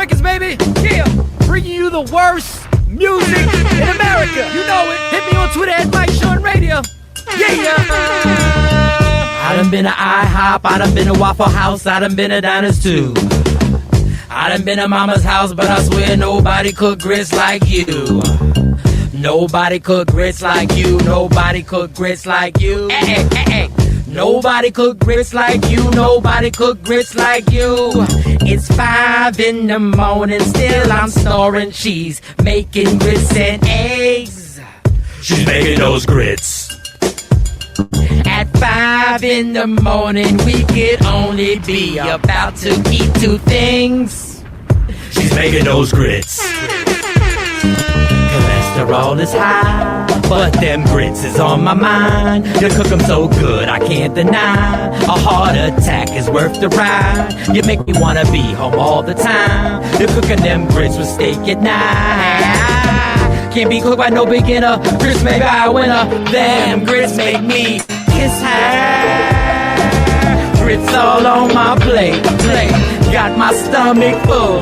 Records, baby. Yeah, bringing you the worst music in America. You know it. Hit me on Twitter at Mike Sean Radio. Yeah. I done been to IHOP, I done been to Waffle House, I done been to Diners too. I done been to Mama's house, but I swear nobody cook grits like you. Nobody cook grits like you. Nobody cook grits like you. Hey, hey, hey. Nobody cook grits like you. Nobody cook grits like you. It's 5 in the morning, still I'm storing cheese, making grits and eggs. She's making those grits. At 5 in the morning, we could only be about to eat 2 things. She's making those grits. Cholesterol is high, but them grits is on my mind. You cook them so good, I can't deny. A heart attack is worth the ride. You make me wanna be home all the time. You're cooking them grits with steak at night. Can't be cooked by no beginner. Grits make I winner. Them grits make me kiss her. Grits all on my plate. Got my stomach full.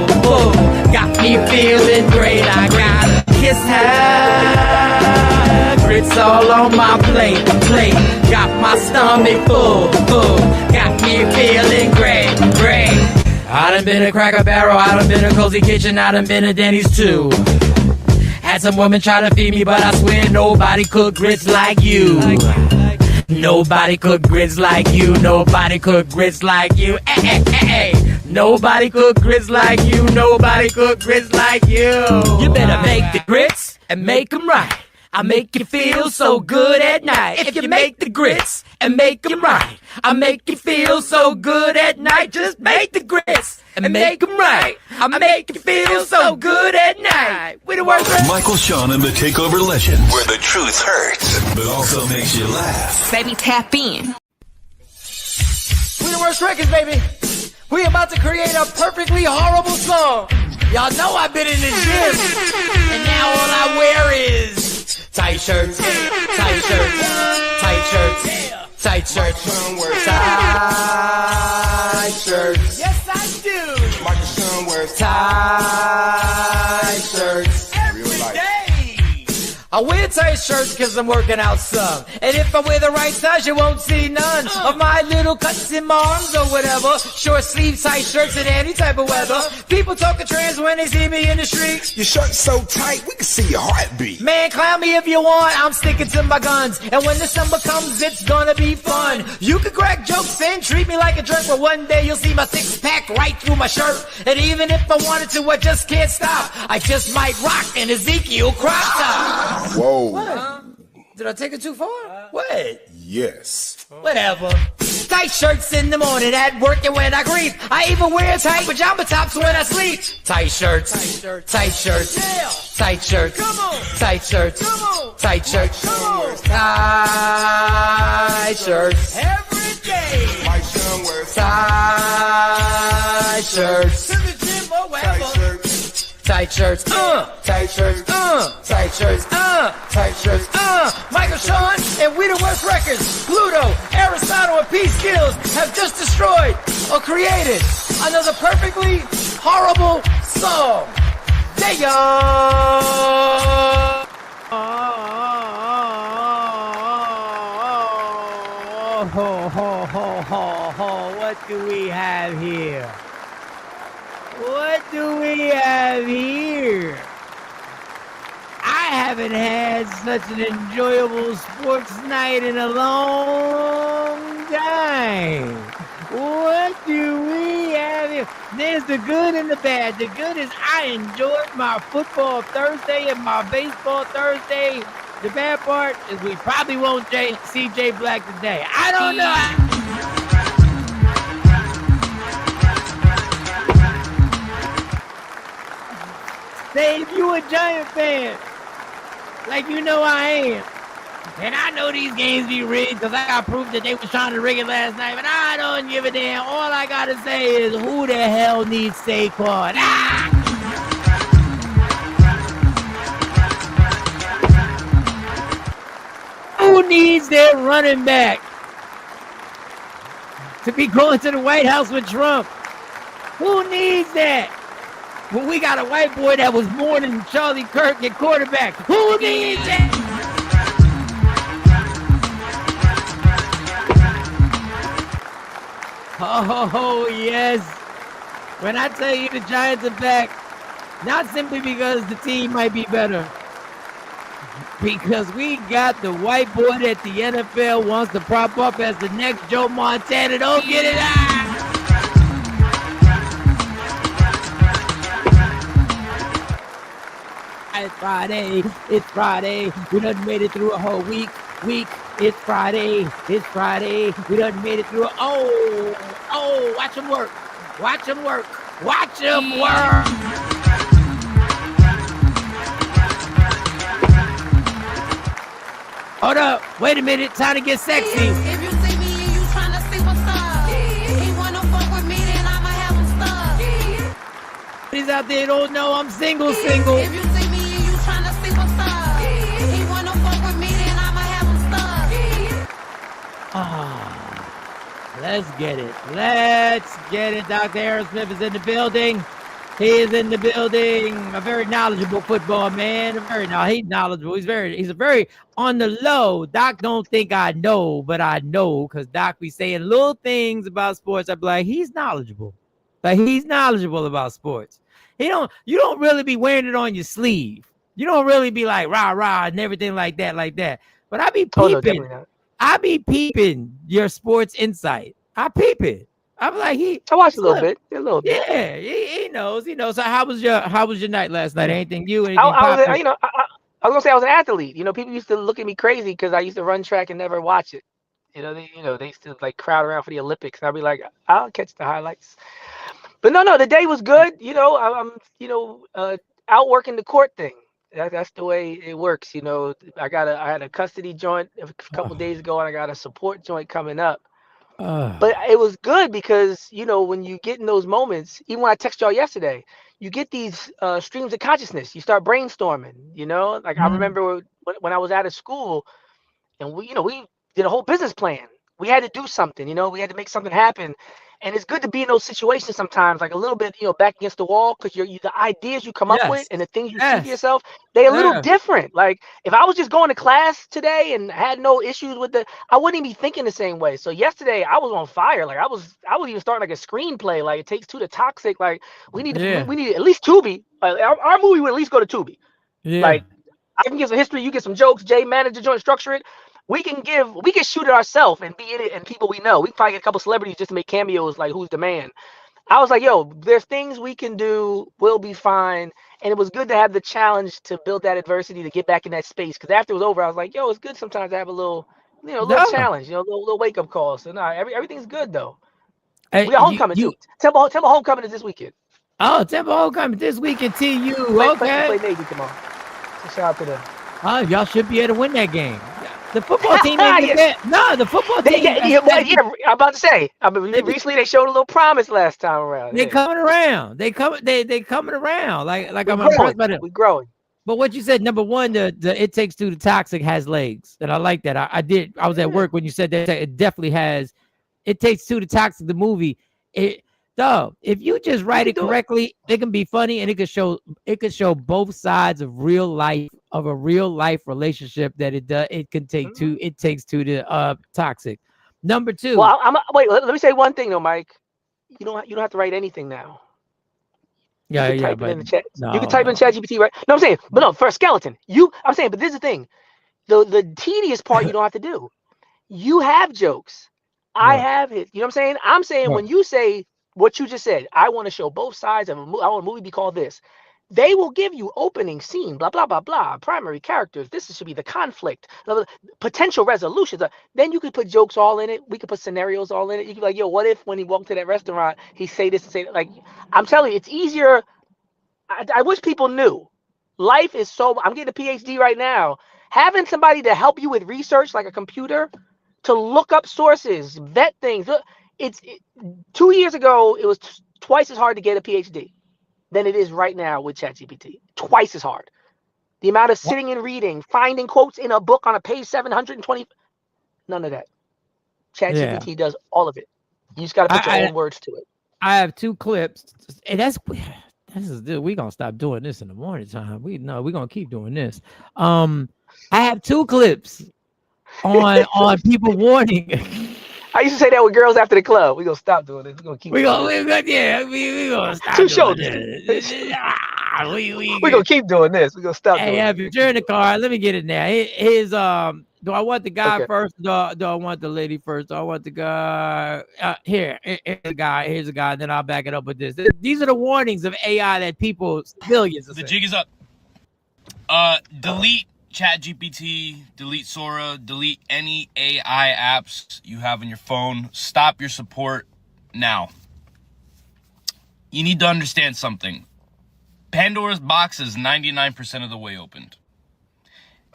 Got me feeling great. I gotta kiss her. Grits all on my plate. Got my stomach full. Got me feeling great. I done been to Cracker Barrel, I done been to Cozy Kitchen, I done been to Denny's too. Had some woman try to feed me, but I swear nobody cook grits like you. Nobody cook grits like you. Nobody cook grits like you. Nobody cook grits like you. Nobody cook grits like you. You better make the grits and make them right. I make you feel so good at night. If you make the grits and make them right, I make you feel so good at night. Just make the grits and make them right. I make you feel so good at night. We the worst. Michael Sean and the Takeover Legends, where the truth hurts, but also makes you laugh. Baby, tap in. We the worst records, baby. We about to create a perfectly horrible song. Y'all know I've been in the gym, and now all I wear is tight shirts, tight shirts, tight shirts, tight shirts, tight shirts. Yes, I do. Michael Sean wears tight shirts every day. I wear tight shirts because I'm working out some. And if I wear the right size, you won't see none of my little cuts in my arms or whatever. Short sleeve tight shirts in any type of weather. People talking trans when they see me in the street. Your shirt's so tight, we can see your heartbeat. Man, clown me if you want, I'm sticking to my guns. And when December comes, it's gonna be fun. You can crack jokes and treat me like a jerk, but one day you'll see my 6-pack right through my shirt. And even if I wanted to, I just can't stop. I just might rock an Ezekiel crop top. Whoa. What? Did I take it too far? What? Yes. Whatever. Tight shirts in the morning at work and when I grieve. I even wear tight pajama tops when I sleep. Tight shirts. Tight shirts. Yeah. Tight shirts. Come on. Tight shirts. Come on. Tight shirts. Come on. Tight shirts. Every day. My son wears tight shirts. To the gym or wherever. tight shirts. Tight shirts, tight shirts, tight shirts, tight shirts, Michael Sean and We the Worst Records, Pluto, Aristotle, and P. Skills have just destroyed or created another perfectly horrible song. Yeah. What do we have here? What do we have here? I haven't had such an enjoyable sports night in a long time. What do we have here? There's the good and the bad. The good is I enjoyed my football Thursday and my baseball Thursday. The bad part is we probably won't see Jay Black today. I don't know. Say, if you a Giant fan, like you know I am, and I know these games be rigged because I got proof that they was trying to rig it last night, but I don't give a damn. All I got to say is, who the hell needs Saquon? Who needs their running back to be going to the White House with Trump? Who needs that? when we got a white boy that was born in Charlie Kirk at quarterback? Who needs it? Oh, yes. When I tell you the Giants are back, not simply because the team might be better, because we got the white boy that the NFL wants to prop up as the next Joe Montana. Don't get it out. It's Friday. It's Friday. We done made it through a whole week. It's Friday. It's Friday. We done made it through. Oh, watch him work. Watch him work. Watch him work. Hold up. Wait a minute. Time to get sexy. If you see me and you tryna see what's up, he wanna fuck with me, then I'ma have him stuck. He's out there don't know I'm single. If you see me and you tryna see what's up, he wanna fuck with me, then I'ma have him stuck. Let's get it. Let's get it. Dr. Aaron Smith is in the building. He is in the building. A very knowledgeable football man. He's knowledgeable. He's a very on the low. Doc don't think I know, but I know because Doc be saying little things about sports. I be like, he's knowledgeable. Like he's knowledgeable about sports. You don't really be wearing it on your sleeve. You don't really be like rah rah and everything like that. But I be peeping. No, not. I be peeping your sports insight. I peep it. I'm like I watched a little bit. Yeah, he knows. So how was your night last night? Anything new? Anything I was gonna say I was an athlete. People used to look at me crazy because I used to run track and never watch it. They used to like crowd around for the Olympics, and I'd be like, I'll catch the highlights. But no, the day was good. I'm out working the court thing. That's the way it works. I had a custody joint a couple days ago, and I got a support joint coming up. But it was good because when you get in those moments, even when I texted y'all yesterday, you get these streams of consciousness. You start brainstorming. I remember when I was out of school, and we did a whole business plan. We had to do something. We had to make something happen. And it's good to be in those situations sometimes, like a little bit, back against the wall, because the ideas you come up with and the things you see for yourself, they're a little different. Like if I was just going to class today and had no issues with I wouldn't even be thinking the same way. So yesterday I was on fire. Like I was even starting like a screenplay. Like It Takes Two to Toxic. Like we need at least Tubi. Like, our movie would at least go to Tubi. Yeah. Like I can give some history, you get some jokes. Jay manage the joint, structure it. We can shoot it ourselves and be in it and people we know. We can probably get a couple celebrities just to make cameos like Who's the Man. I was like, yo, there's things we can do. We'll be fine. And it was good to have the challenge to build that adversity to get back in that space. Because after it was over, I was like, yo, it's good sometimes to have a little challenge, a little wake up call. So everything's good though. We got homecoming too. Temple homecoming is this weekend. Oh, Temple homecoming this weekend. TU. Okay. Play Navy tomorrow. So shout out to them. Y'all should be able to win that game. The football team ain't bad. No, the football team. I'm about to say. Recently they showed a little promise last time around. They coming around. They coming around. Like I'm impressed by them. We're growing. But what you said, number one, the It Takes Two to Toxic has legs, and I like that. I was at work when you said that. It definitely has. It Takes Two to Toxic, the movie. If you just write it correctly, it can be funny and it could show both sides of a real life relationship that it can take two. It takes two to toxic. Number two. Well, wait. Let me say one thing though, Mike. You don't have to write anything now. You can type it in the chat. You can type in ChatGPT, right? No, I'm saying, but no, for a skeleton. I'm saying, but this is the thing. The tedious part you don't have to do. You have jokes. I have it. You know what I'm saying? I'm saying when you say what you just said, I want to show both sides of a movie. I want a movie to be called this. They will give you opening scene, blah, blah, blah, blah, primary characters. This should be the conflict, potential resolutions. Then you could put jokes all in it. We could put scenarios all in it. You could be like, yo, what if when he walked to that restaurant, he say this and say that? Like, I'm telling you, it's easier. I wish people knew. Life is I'm getting a PhD right now. Having somebody to help you with research, like a computer, to look up sources, vet things. 2 years ago, it was twice as hard to get a PhD than it is right now with ChatGPT. Twice as hard. The amount of sitting and reading, finding quotes in a book on a page 720, none of that. ChatGPT does all of it. You just got to put your own words to it. I have two clips, and we gonna stop doing this in the morning time. We're gonna keep doing this. I have 2 clips on people warning. I used to say that with girls after the club. We gonna stop doing this. We gonna keep. we doing this. gonna stop 2 doing shoulders. this. We gonna keep doing this. We gonna stop Hey, doing if you're in the car, let me get it now. Here's do I want the guy Okay. first? Do I want the lady first? Do I want the guy? Here's a guy. Here's a guy. Then I'll back it up with this. These are the warnings of AI that civilians. The jig is up. Delete ChatGPT, delete Sora, delete any AI apps you have on your phone. Stop your support now. You need to understand something. Pandora's box is 99% of the way opened.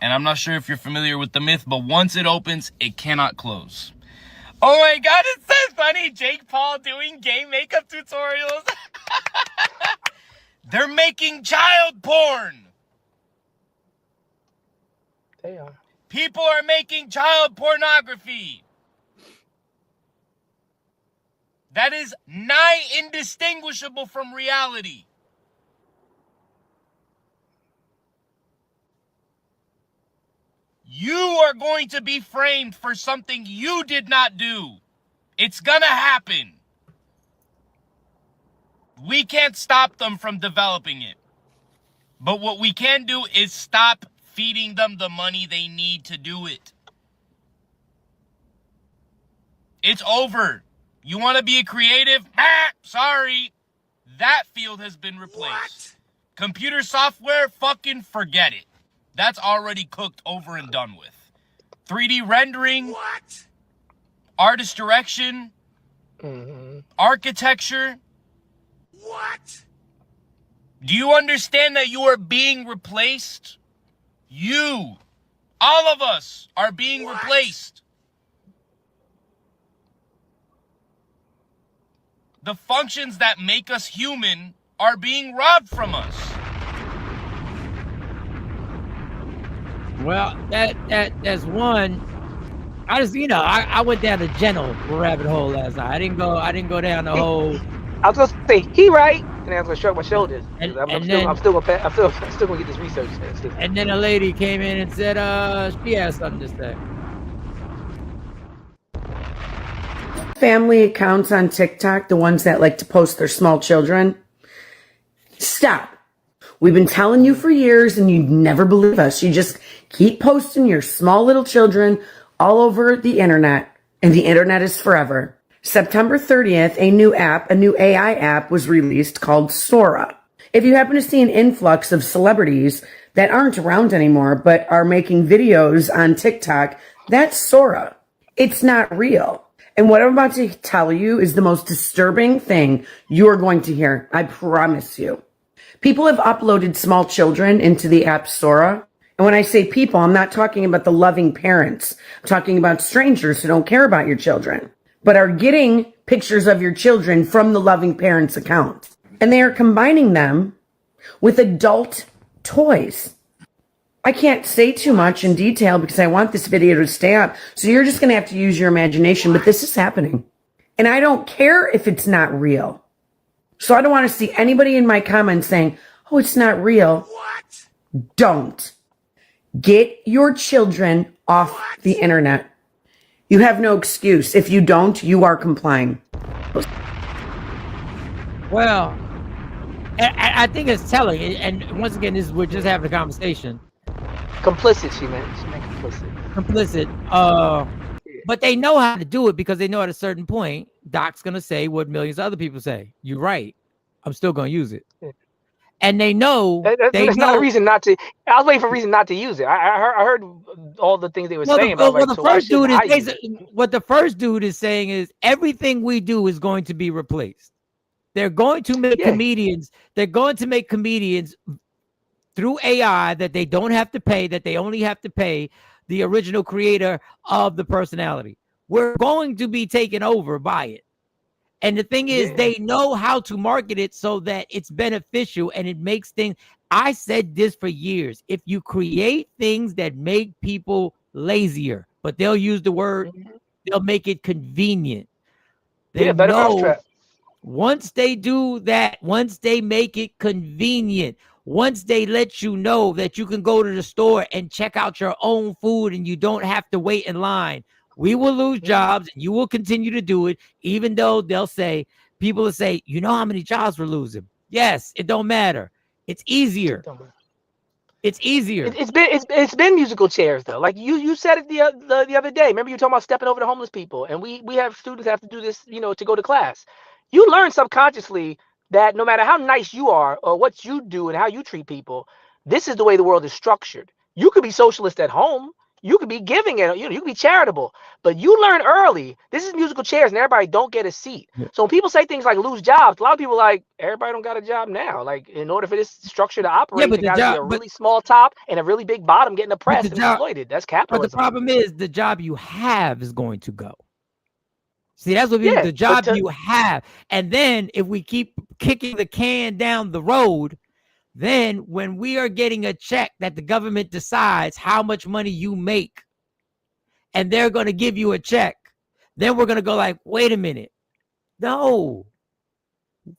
And I'm not sure if you're familiar with the myth, but once it opens, it cannot close. Oh my God, it's so funny. Jake Paul doing gay makeup tutorials. They're making child porn. They are. People are making child pornography. That is nigh indistinguishable from reality. You are going to be framed for something you did not do. It's gonna happen. We can't stop them from developing it. But what we can do is stop feeding them the money they need to do it. It's over. You want to be a creative? Sorry. That field has been replaced. What? Computer software, fucking forget it. That's already cooked over and done with. 3D rendering. What? Artist direction. Architecture. What? Do you understand that you are being replaced? You, all of us, are being replaced. The functions that make us human are being robbed from us. Well, that's one. I just I went down the general rabbit hole last night. I didn't go down the whole. I was gonna say he right, and I was gonna shrug my shoulders. And I'm then- still gonna get this research. And then a lady came in and said, she has something to say. Family accounts on TikTok, the ones that like to post their small children. Stop. We've been telling you for years and you never believe us. You just keep posting your small little children all over the internet, and the internet is forever. September 30th, a new AI app was released called Sora. If you happen to see an influx of celebrities that aren't around anymore but are making videos on TikTok, that's Sora. It's not real. And what I'm about to tell you is the most disturbing thing you're going to hear. I promise you. People have uploaded small children into the app Sora. And when I say people, I'm not talking about the loving parents. I'm talking about strangers who don't care about your children, but are getting pictures of your children from the loving parents' account. And they are combining them with adult toys. I can't say too much in detail because I want this video to stay up. So you're just going to have to use your imagination, but this is happening. And I don't care if it's not real. So I don't want to see anybody in my comments saying, oh, it's not real. What? Don't. Get your children off the internet. You have no excuse. If you don't, you are complying. Well, I think it's telling. And once again, we're just having a conversation. Complicit, she meant complicit. Complicit. But they know how to do it because they know at a certain point, Doc's going to say what millions of other people say. You're right. I'm still going to use it. Yeah. And they know. That's not a reason not to. I was waiting for a reason not to use it. I heard all the things they were saying. What the first dude is saying is everything we do is going to be replaced. They're going to make comedians. They're going to make comedians through AI that they don't have to pay, that they only have to pay the original creator of the personality. We're going to be taken over by it. And the thing is, they know how to market it so that it's beneficial and it makes things. I said this for years. If you create things that make people lazier, but they'll use the word, they'll make it convenient. They better know, mousetrap. Once they do that, once they make it convenient, once they let you know that you can go to the store and check out your own food and you don't have to wait in line, we will lose jobs and you will continue to do it, even though people will say, you know how many jobs we're losing? Yes, it don't matter. It's easier. It's easier. It's been musical chairs though. Like you said it the other day. Remember you were talking about stepping over the homeless people, and we have students have to do this, to go to class. You learn subconsciously that no matter how nice you are or what you do and how you treat people, this is the way the world is structured. You could be socialist at home. You could be giving it. You could be charitable, but you learn early. This is musical chairs, and everybody don't get a seat. So when people say things like lose jobs, a lot of people are like everybody don't got a job now. Like in order for this structure to operate, there got to be a really small top and a really big bottom getting oppressed and exploited. That's capitalism. But the problem is the job you have is going to go. See, that's what the job you have. And then if we keep kicking the can down the road, then when we are getting a check that the government decides how much money you make and they're going to give you a check, then we're going to go like, wait a minute. No,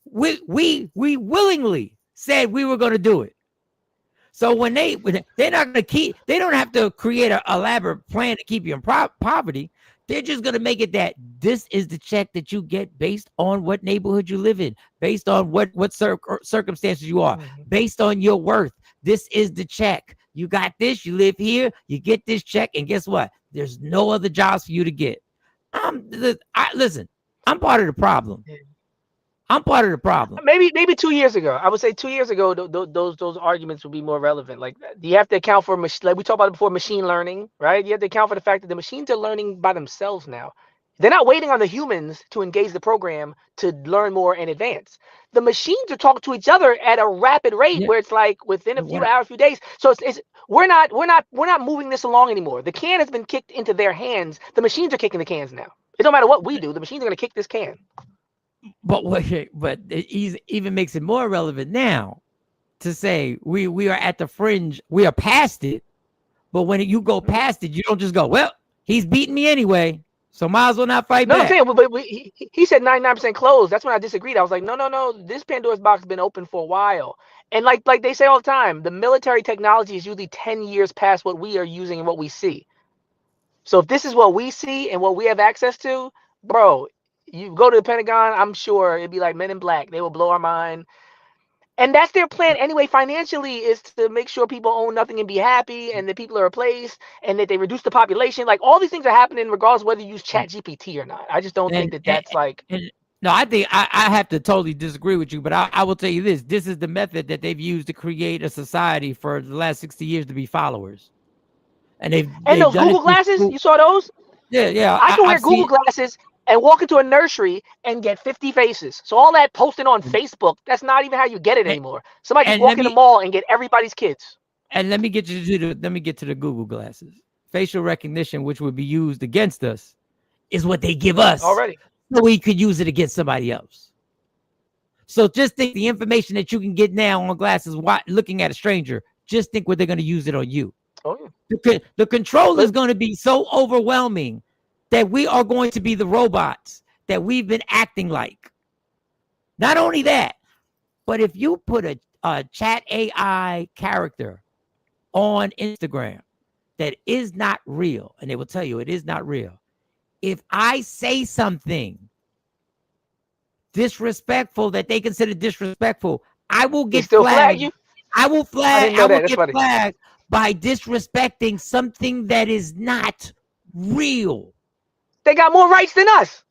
we willingly said we were going to do it. So when they're not going to they don't have to create an elaborate plan to keep you in poverty. They're just going to make it that this is the check that you get based on what neighborhood you live in, based on what circumstances you are, based on your worth. This is the check. You got this, you live here, you get this check, and guess what? There's no other jobs for you to get. Listen, I'm part of the problem. I'm part of the problem. Maybe 2 years ago, I would say 2 years ago, those arguments would be more relevant. Like you have to account for like we talked about before, machine learning, right? You have to account for the fact that the machines are learning by themselves now. They're not waiting on the humans to engage the program to learn more and advance. The machines are talking to each other at a rapid rate where it's like within a few hours, few days. So we're not moving this along anymore. The can has been kicked into their hands. The machines are kicking the cans now. It don't matter what we do. The machines are going to kick this can. But it even makes it more relevant now to say we are at the fringe. We are past it. But when you go past it, you don't just go, well, he's beating me anyway, so might as well not fight back. No, but he said 99% closed. That's when I disagreed. I was like, no. This Pandora's box has been open for a while. And like they say all the time, the military technology is usually 10 years past what we are using and what we see. So if this is what we see and what we have access to, bro, you go to the Pentagon, I'm sure it'd be like Men in Black. They will blow our mind. And that's their plan anyway, financially, is to make sure people own nothing and be happy and that people are replaced and that they reduce the population. Like all these things are happening regardless of whether you use ChatGPT or not. I just don't think that's like... No, I think I have to totally disagree with you, but I will tell you this. This is the method that they've used to create a society for the last 60 years to be followers. And they've those Google glasses, you saw those? Yeah. I can wear Google glasses and walk into a nursery and get 50 faces. So all that posting on Facebook, that's not even how you get it anymore. Somebody can walk in the mall and get everybody's kids. And let me get to the Google glasses. Facial recognition, which would be used against us, is what they give us already. So we could use it against somebody else. So just think the information that you can get now on glasses looking at a stranger, just think what they're going to use it on you. Oh, yeah. The control is going to be so overwhelming that we are going to be the robots that we've been acting like. Not only that, but if you put a chat AI character on Instagram that is not real, and they will tell you it is not real. If I say something disrespectful that they consider disrespectful, I will get flagged. You? I will get flagged by disrespecting something that is not real. They got more rights than us.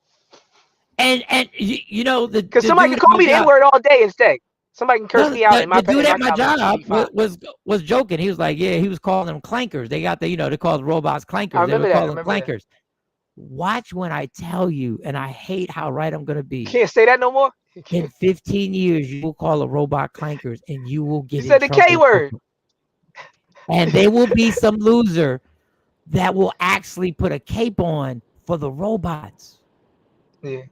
And you know because somebody can call me the N-word all day instead. Somebody can curse me out. The dude at my job was joking. He was like, yeah, he was calling them clankers. They got they call robots clankers. They were calling them clankers. Watch when I tell you, and I hate how right I'm gonna be. Can't say that no more. In 15 years, you will call a robot clankers, and you will get. You said the K word. And there will be some loser that will actually put a cape on for the robots. Yeah,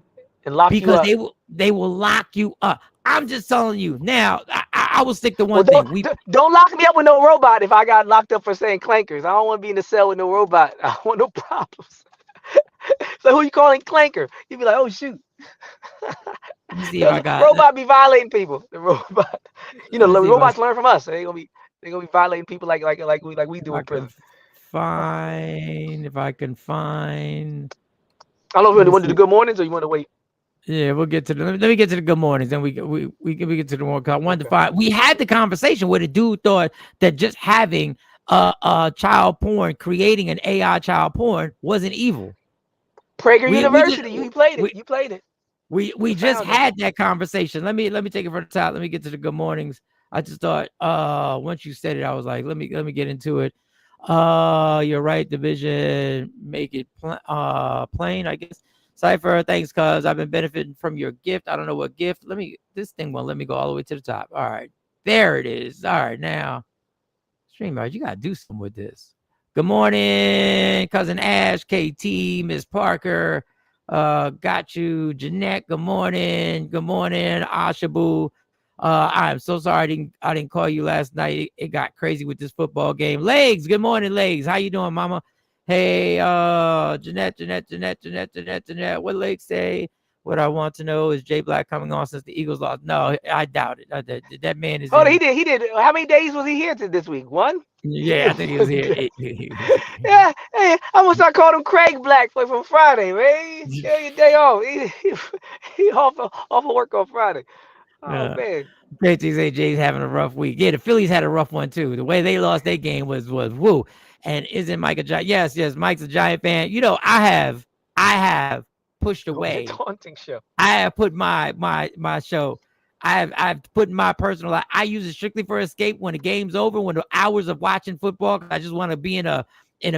and lock you up. Because they will lock you up. I'm just telling you now. I will stick to one thing. Don't lock me up with no robot if I got locked up for saying clankers. I don't want to be in the cell with no robot. I don't want no problems. Like who you calling clanker? You'd be like, oh shoot. Let me see if I The got. robot be violating people. The robot, Let me see if I, robots learn from us. They gonna be violating people like we if do I in can prison. find. If I can find. I don't know if Let you me want to do see. the good mornings or you want to wait. Yeah, we'll get to the. Let me get to the good mornings, then we get to the one. I wanted to Okay. find. We had the conversation where the dude thought that just having child porn, creating an AI child porn, wasn't evil. Prager We just University. You played it. we You played it. we The just founder. had that conversation. Let me take it from the top. Let me get to the good mornings. I just thought once you said it, I was like, let me get into it. You're right, division, make it plain, I guess. Cypher, thanks, cuz I've been benefiting from your gift. I don't know what gift. This thing won't let me go all the way to the top. All right, there it is. All right, now, StreamYard, you gotta do something with this. Good morning, cousin Ash, KT, Miss Parker, got you, Jeanette. Good morning, Ashabu. I'm so sorry I didn't call you last night. It got crazy with this football game. Legs, good morning, Legs. How you doing, mama? Hey, Jeanette. What Legs say? What I want to know is Jay Black coming on since the Eagles lost. No, I doubt it. That man is Oh, he in. did. He did. How many days was he here this week? One. Yeah, I think he was here. Yeah. Hey, I'm gonna start calling him Craig Black from Friday, man. Get your day off. He off of work on Friday. Oh uh, man. JT's having a rough week. Yeah, the Phillies had a rough one too. The way they lost their game was woo. And isn't Mike a giant? Yes, Mike's a Giant fan. You know, I have pushed It was a away. taunting show. I have put my show. I've put my personal life. I use it strictly for escape when the game's over, when the hours of watching football. I just want to be in a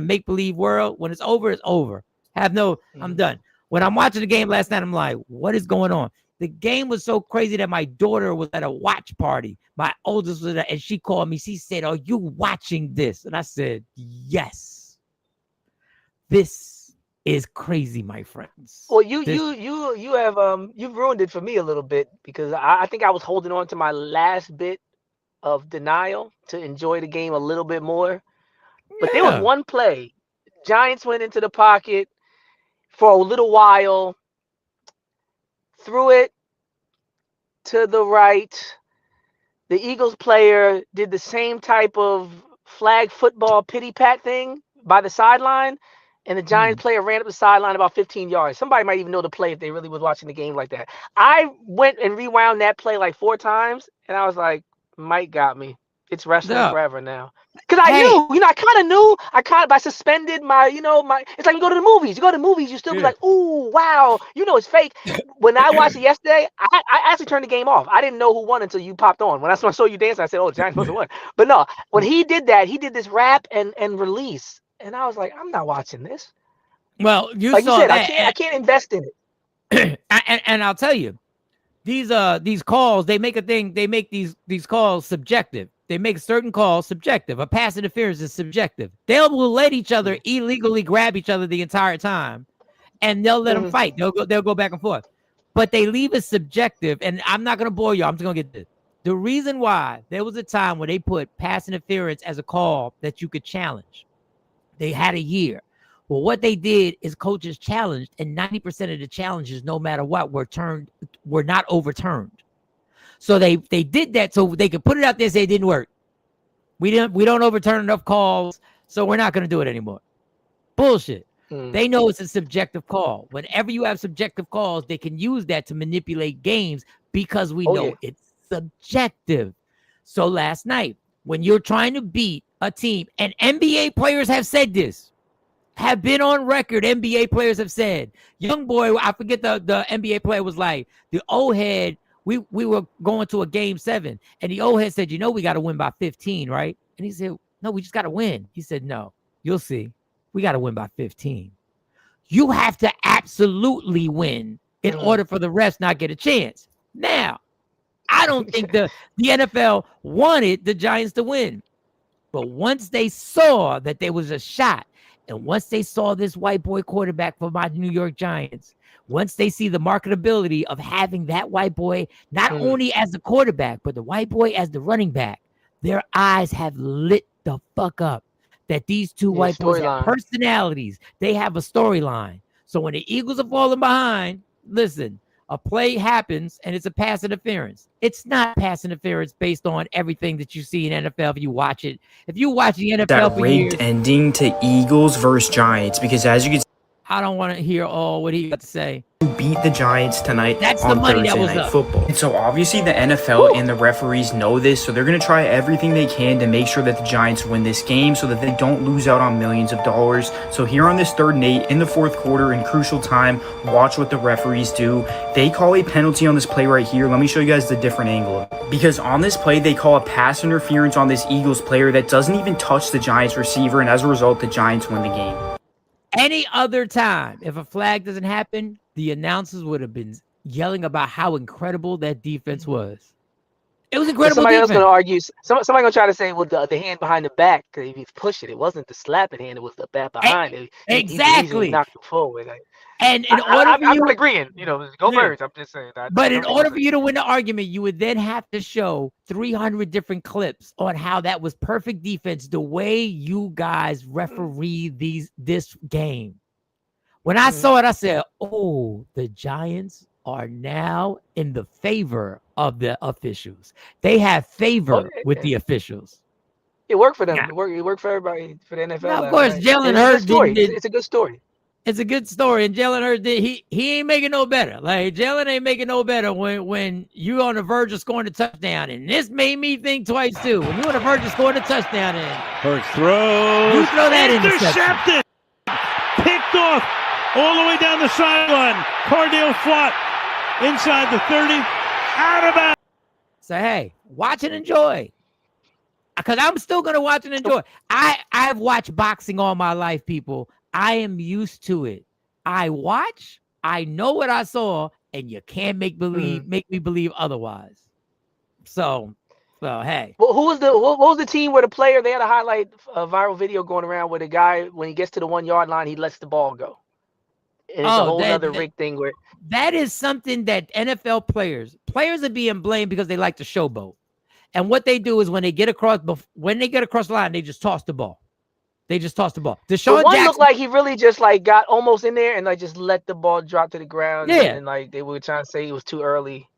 make believe world. When it's over, it's over. I'm done. When I'm watching the game last night, I'm like, what is going on? The game was so crazy that my daughter was at a watch party. My oldest was and she called me. She said, "Are you watching this?" And I said, "Yes." This is crazy, my friends. Well, you have you've ruined it for me a little bit because I think I was holding on to my last bit of denial to enjoy the game a little bit more. But there was Yeah. one play. Giants went into the pocket for a little while, threw it to the right. The Eagles player did the same type of flag football pity pat thing by the sideline, and the Giants player ran up the sideline about 15 yards. Somebody might even know the play if they really was watching the game like that. I went and rewound that play like 4 times, and I was like, Mike got me. It's wrestling No. forever now. Because I Hey. knew, I kind of knew. I suspended my, it's like you go to the movies. You go to the movies, you still be Yeah. like, ooh, wow. It's fake. When I watched it yesterday, I actually turned the game off. I didn't know who won until you popped on. When I saw you dancing, I said, oh, Giants must have won. But no, when he did that, he did this rap and release. And I was like, I'm not watching this. Well, you Like you saw said, that, I can't invest in it. and I'll tell you, these calls, they make these calls subjective. They make certain calls subjective. A pass interference is subjective. They will let each other illegally grab each other the entire time, and they'll let them fight. They'll go back and forth, but they leave it subjective. And I'm not gonna bore you. I'm just gonna get this. The reason why there was a time where they put pass interference as a call that you could challenge. They had a year. Well, what they did is coaches challenged, and 90% of the challenges, no matter what, were not overturned. So they did that so they could put it out there and say it didn't work. We don't overturn enough calls, so we're not going to do it anymore. Bullshit. They know it's a subjective call. Whenever you have subjective calls, they can use that to manipulate games because we know it's subjective. So last night, when you're trying to beat a team, and NBA players have said this, have been on record, NBA players have said, young boy, I forget the NBA player was like, the old head, we were going to a game 7, and the old head said, we got to win by 15, right? And he said, no, we just got to win. He said, no, you'll see. We got to win by 15. You have to absolutely win in order for the refs not get a chance. Now, I don't think the NFL wanted the Giants to win. But once they saw that there was a shot, and once they saw this white boy quarterback for my New York Giants, once they see the marketability of having that white boy, not only as the quarterback, but the white boy as the running back, their eyes have lit the fuck up that these two white boys have personalities. They have a storyline. So when the Eagles are falling behind, listen, a play happens and it's a pass interference. It's not pass interference based on everything that you see in NFL if you watch it. If you watch the NFL That for rigged years, ending to Eagles versus Giants, because as you can I don't want to hear all what he got to say. beat the Giants tonight That's the on money that Thursday was Night up. Football. And so obviously the NFL and the referees know this, so they're going to try everything they can to make sure that the Giants win this game so that they don't lose out on millions of dollars. So here on this 3rd and 8 in the 4th quarter in crucial time, watch what the referees do. They call a penalty on this play right here. Let me show you guys the different angle. Because on this play, they call a pass interference on this Eagles player that doesn't even touch the Giants receiver, and as a result, the Giants win the game. Any other time, if a flag doesn't happen, the announcers would have been yelling about how incredible that defense was. It was incredible. Somebody else defense. going to argue. Somebody going to try to say, well, the hand behind the back, because if he's pushing, it wasn't the slapping hand, it was the back behind it. Exactly. He knocked him forward. Like, And in order for I'm you, not agreeing. Go Yeah. Birds. I'm just saying. but in order for you to win the argument, you would then have to show 300 different clips on how that was perfect defense, the way you guys referee this game. When I saw it, I said, oh, the Giants are now in the favor of the officials. They have favor with the officials. It worked for them. Yeah. It worked for everybody, for the NFL. Now, of course, night. Jalen It's a good Hurts story. did- It's a good story. It's a good story, and Jalen Hurts he ain't making no better. Like Jalen ain't making no better when you're on the verge of scoring a touchdown, and this made me think twice too. When you're on the verge of scoring a touchdown, and Hurts throws. you throw that interception. Intercepted. Picked off all the way down the sideline. Cardale fought inside the 30. Out of bounds. So hey, watch and enjoy. Because I'm still gonna watch and enjoy. I've watched boxing all my life, people. I am used to it. I watch, I know what I saw, and you can't make me believe otherwise. So hey. Well, what was the team where the player, they had a highlight, a viral video going around where the guy, when he gets to the 1 yard line, he lets the ball go. And it's a whole other rig thing where that is something that NFL players are being blamed because they like to showboat. And what they do is when they get across the line, they just toss the ball. Deshaun one Jackson looked like he really just like got almost in there and like just let the ball drop to the ground. Yeah. And like they were trying to say it was too early.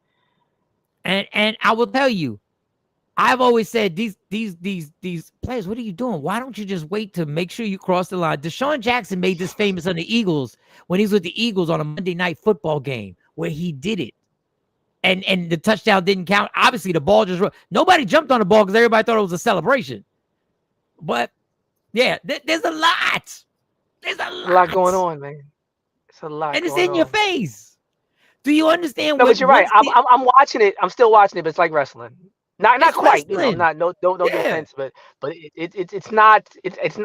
And I will tell you, I've always said these players, what are you doing? Why don't you just wait to make sure you cross the line? Deshaun Jackson made this famous on the Eagles when he was with the Eagles on a Monday Night Football game where he did it. And the touchdown didn't count. Obviously, the ball just nobody jumped on the ball because everybody thought it was a celebration. But yeah, there's a lot. There's a lot going on, man. It's a lot. And it's going in your on. face. Do you understand? No, but you're right. I'm watching it. I'm still watching it, but it's like wrestling. Not quite. You know, I'm not. No offense, but it's not.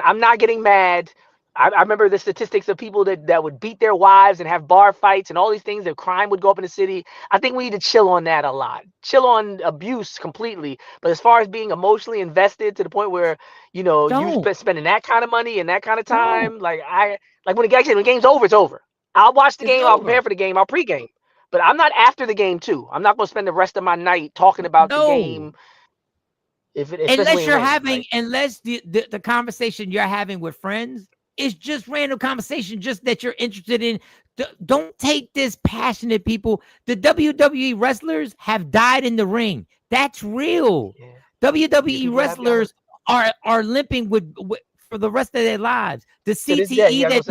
I'm not getting mad. I remember the statistics of people that would beat their wives and have bar fights and all these things. That crime would go up in the city. I think we need to chill on that a lot. Chill on abuse completely. But as far as being emotionally invested to the point where you spending that kind of money and that kind of time, like when the game's over, it's over. I'll watch the game. I'll prepare for the game. I'll pregame. But I'm not after the game too. I'm not going to spend the rest of my night talking about the game. Unless the conversation you're having with friends is just random conversation, just that you're interested in. Don't take this passionate people. The WWE wrestlers have died in the ring. That's real. Yeah. WWE wrestlers are limping with for the rest of their lives. The CTE that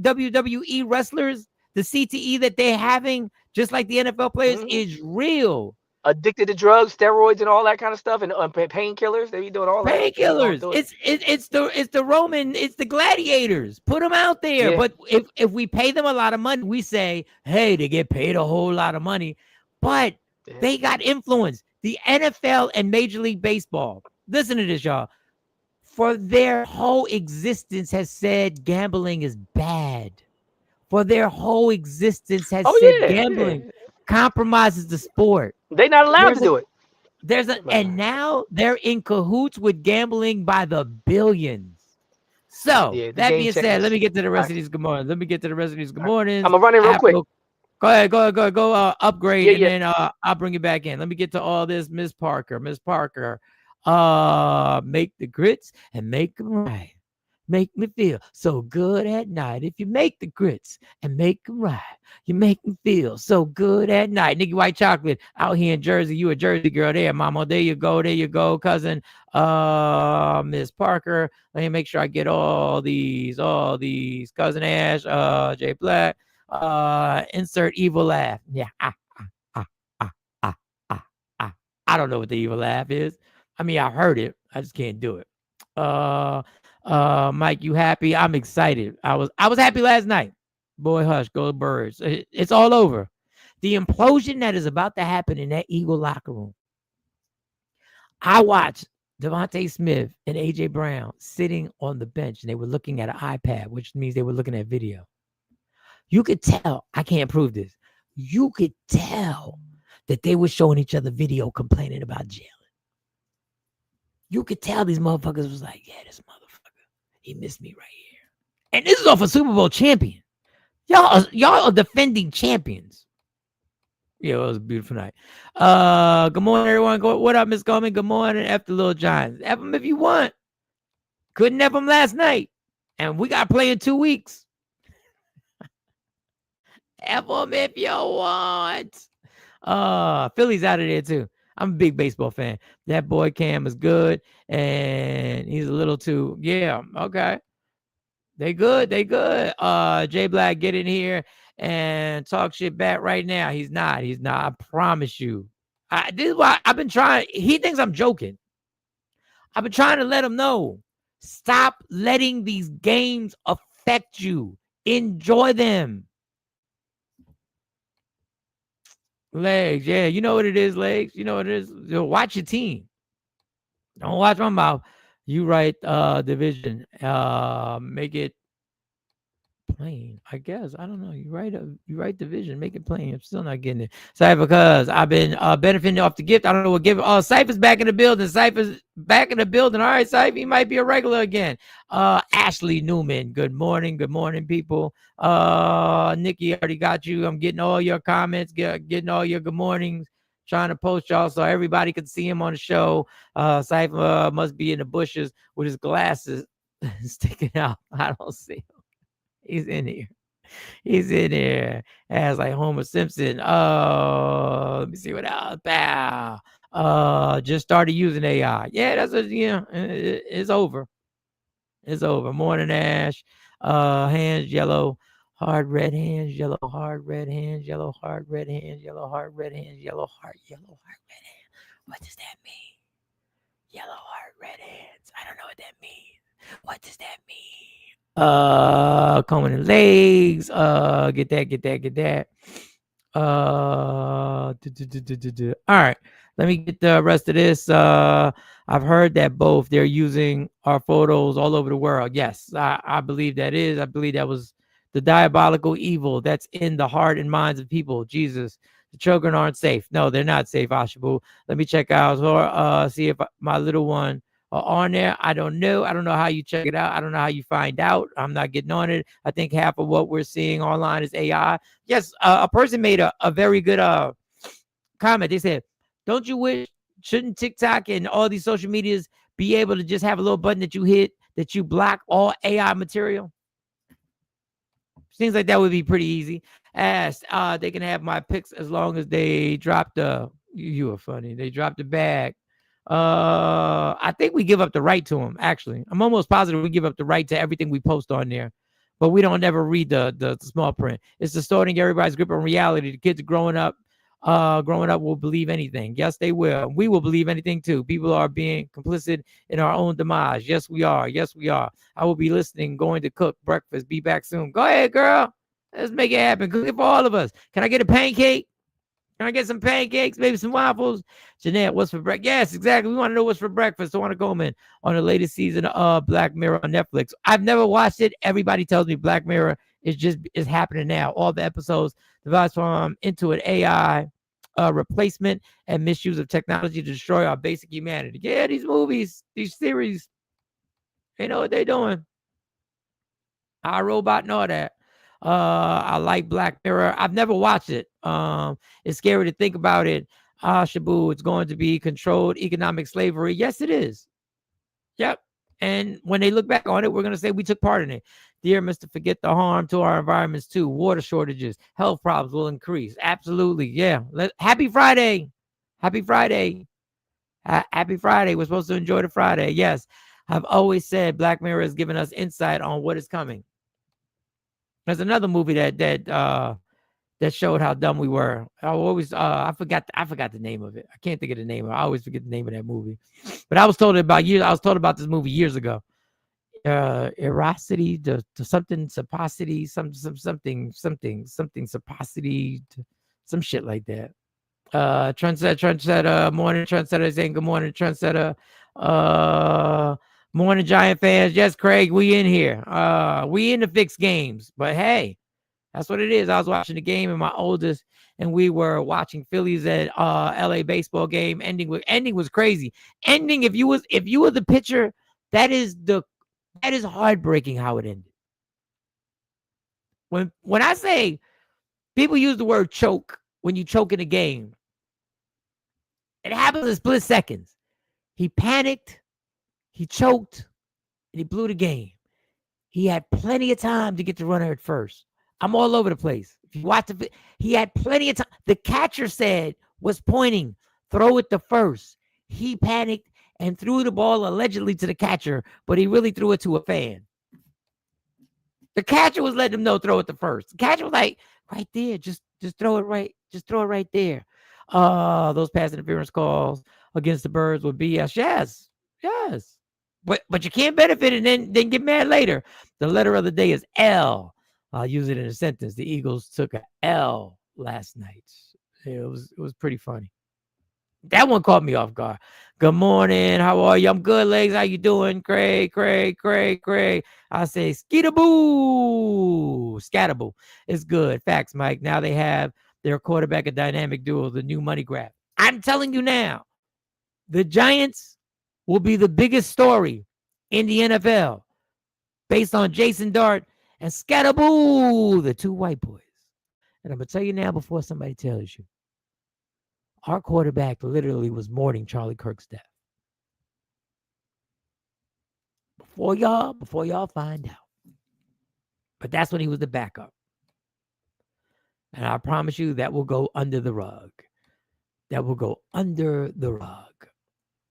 WWE wrestlers, the CTE that they're having, just like the NFL players, is real. Addicted to drugs, steroids, and all that kind of stuff, and painkillers. They be doing all that. Painkillers. It's the gladiators. Put them out there. Yeah. But if we pay them a lot of money, we say, hey, they get paid a whole lot of money, but they got influence. The NFL and Major League Baseball. Listen to this, y'all. For their whole existence has said gambling is bad. For their whole existence has said gambling compromises the sport. They're not allowed to do it. And now they're in cahoots with gambling by the billions. So that being said, let me get to the rest of these good mornings. I'm gonna run it real quick. Go ahead, go upgrade, and then I'll bring you back in. Let me get to all this. Miss Parker, make the grits and make them right. make me feel so good at night. If you make the grits and make them right, you make me feel so good at night. Nikki White Chocolate out here in Jersey. You a Jersey girl there, mama. There you go, cousin. Miss Parker. Let me make sure I get all these. Cousin Ash, Jay Black. Insert evil laugh. Yeah. Ah, ah, ah, ah, ah, ah. I don't know what the evil laugh is. I mean, I heard it. I just can't do it. Mike, you happy? I'm excited. I was happy last night. Boy, hush, go Birds. It's all over. The implosion that is about to happen in that Eagle locker room. I watched Devontae Smith and AJ Brown sitting on the bench, and they were looking at an iPad, which means they were looking at video. You could tell, I can't prove this. You could tell that they were showing each other video complaining about Jalen. You could tell these motherfuckers was like, yeah, this motherfucker, he missed me right here. And this is off a Super Bowl champion. Y'all are defending champions. Yeah, it was a beautiful night. Good morning, everyone. What up, Miss Goldman? Good morning. F the Little Giants. F them if you want. Couldn't F them last night. And we got to play in 2 weeks. F them if you want. Philly's out of there, too. I'm a big baseball fan. That boy Cam is good, and he's a little too, yeah, okay. They good. Jay Black, get in here and talk shit back right now. He's not. I promise you. This is why I've been trying. He thinks I'm joking. I've been trying to let him know. Stop letting these games affect you. Enjoy them. Legs, yeah, you know what it is, Legs. You know what it is. Watch your team. Don't watch my mouth. You write division. Make it plain, I guess. I don't know. You write division, make it plain. I'm still not getting it. Cypher, because I've been benefiting off the gift. I don't know what gift. Oh, Cypher's back in the building. Cypher's back in the building. All right, Cypher, he might be a regular again. Ashley Newman, good morning. Good morning, people. Nikki, already got you. I'm getting all your comments, getting all your good mornings. Trying to post y'all so everybody can see him on the show. Cypher must be in the bushes with his glasses sticking out. I don't see him. He's in here. He's in here as like Homer Simpson. Let me see what else. Bow. Just started using AI. Yeah, that's it's over. It's over. Morning Ash. Hands yellow. Hard red hands, yellow hard red hands, yellow hard red hands, yellow hard red hands, yellow hard red hands. What does that mean? Yellow hard red hands. I don't know what that means. What does that mean? Combing the legs. Get that. All right. Let me get the rest of this. I've heard that both they're using our photos all over the world. Yes, I believe that is. I believe that was the diabolical evil that's in the heart and minds of people. Jesus, the children aren't safe. No, they're not safe, Ashabu. Let me check out, see if my little one on there. I don't know how you check it out. I don't know how you find out. I'm not getting on it. I think half of what we're seeing online is AI. Yes, a person made a very good comment. They said, don't you wish, shouldn't TikTok and all these social medias be able to just have a little button that you hit that you block all AI material? Seems like that would be pretty easy. As they can have my pics as long as they drop the, you are funny, they dropped the bag. I think we give up the right to them, actually. I'm almost positive we give up the right to everything we post on there, but we don't ever read the small print. It's distorting everybody's grip on reality. The kids growing up will believe anything. Yes, they will. We will believe anything too. People are being complicit in our own demise. Yes, we are. I will be listening, going to cook breakfast. Be back soon. Go ahead, girl. Let's make it happen. Cook it for all of us. Can I get a pancake? Can I get some pancakes, maybe some waffles? Jeanette, what's for breakfast? Yes, exactly. We want to know what's for breakfast. I want to go in on the latest season of Black Mirror on Netflix. I've never watched it. Everybody tells me Black Mirror is happening now. All the episodes devised from into an AI replacement and misuse of technology to destroy our basic humanity. Yeah, these movies, these series, they know what they're doing. Our Robot and all that. I like Black Mirror. I've never watched it. It's scary to think about it. Shabu, it's going to be controlled economic slavery. Yes, it is. Yep. And when they look back on it, we're going to say we took part in it. Dear Mr. Forget the harm to our environments too. Water shortages, health problems will increase. Absolutely. Yeah. Happy Friday. Happy Friday. Happy Friday. We're supposed to enjoy the Friday. Yes. I've always said Black Mirror has given us insight on what is coming. There's another movie that showed how dumb we were. I forgot the name of it. I can't think of the name of it. I always forget the name of that movie. But I was told about this movie years ago. Erosity to something sapacity, something sapacity, some shit like that. Trendsetter, morning trendsetter saying good morning, trendsetter. Morning Giant fans. Yes, Craig, we in here. We in the fixed games, but hey, that's what it is. I was watching the game and my oldest, and we were watching Phillies at LA baseball game. Ending was crazy. Ending, if you were the pitcher, that is heartbreaking how it ended. When I say people use the word choke when you choke in a game, it happens in split seconds. He panicked, he choked, and he blew the game. He had plenty of time to get the runner at first. I'm all over the place. If you watch he had plenty of time. The catcher was pointing, throw it to first. He panicked and threw the ball allegedly to the catcher, but he really threw it to a fan. The catcher was letting him know throw it to first. The catcher was like, right there, just throw it right, just throw it right there. Those pass interference calls against the Birds were BS. Yes. But you can't benefit and then get mad later. The letter of the day is L. I'll use it in a sentence. The Eagles took a L last night. It was pretty funny. That one caught me off guard. Good morning. How are you? I'm good, Legs. How you doing? Craig. I say skeetaboo. Scattaboo. It's good. Facts, Mike. Now they have their quarterback, a dynamic duo, the new money grab. I'm telling you now, the Giants will be the biggest story in the NFL based on Jason Dart and Scattaboo, the two white boys. And I'm going to tell you now before somebody tells you, our quarterback literally was mourning Charlie Kirk's death. Before y'all find out. But that's when he was the backup. And I promise you that will go under the rug. That will go under the rug.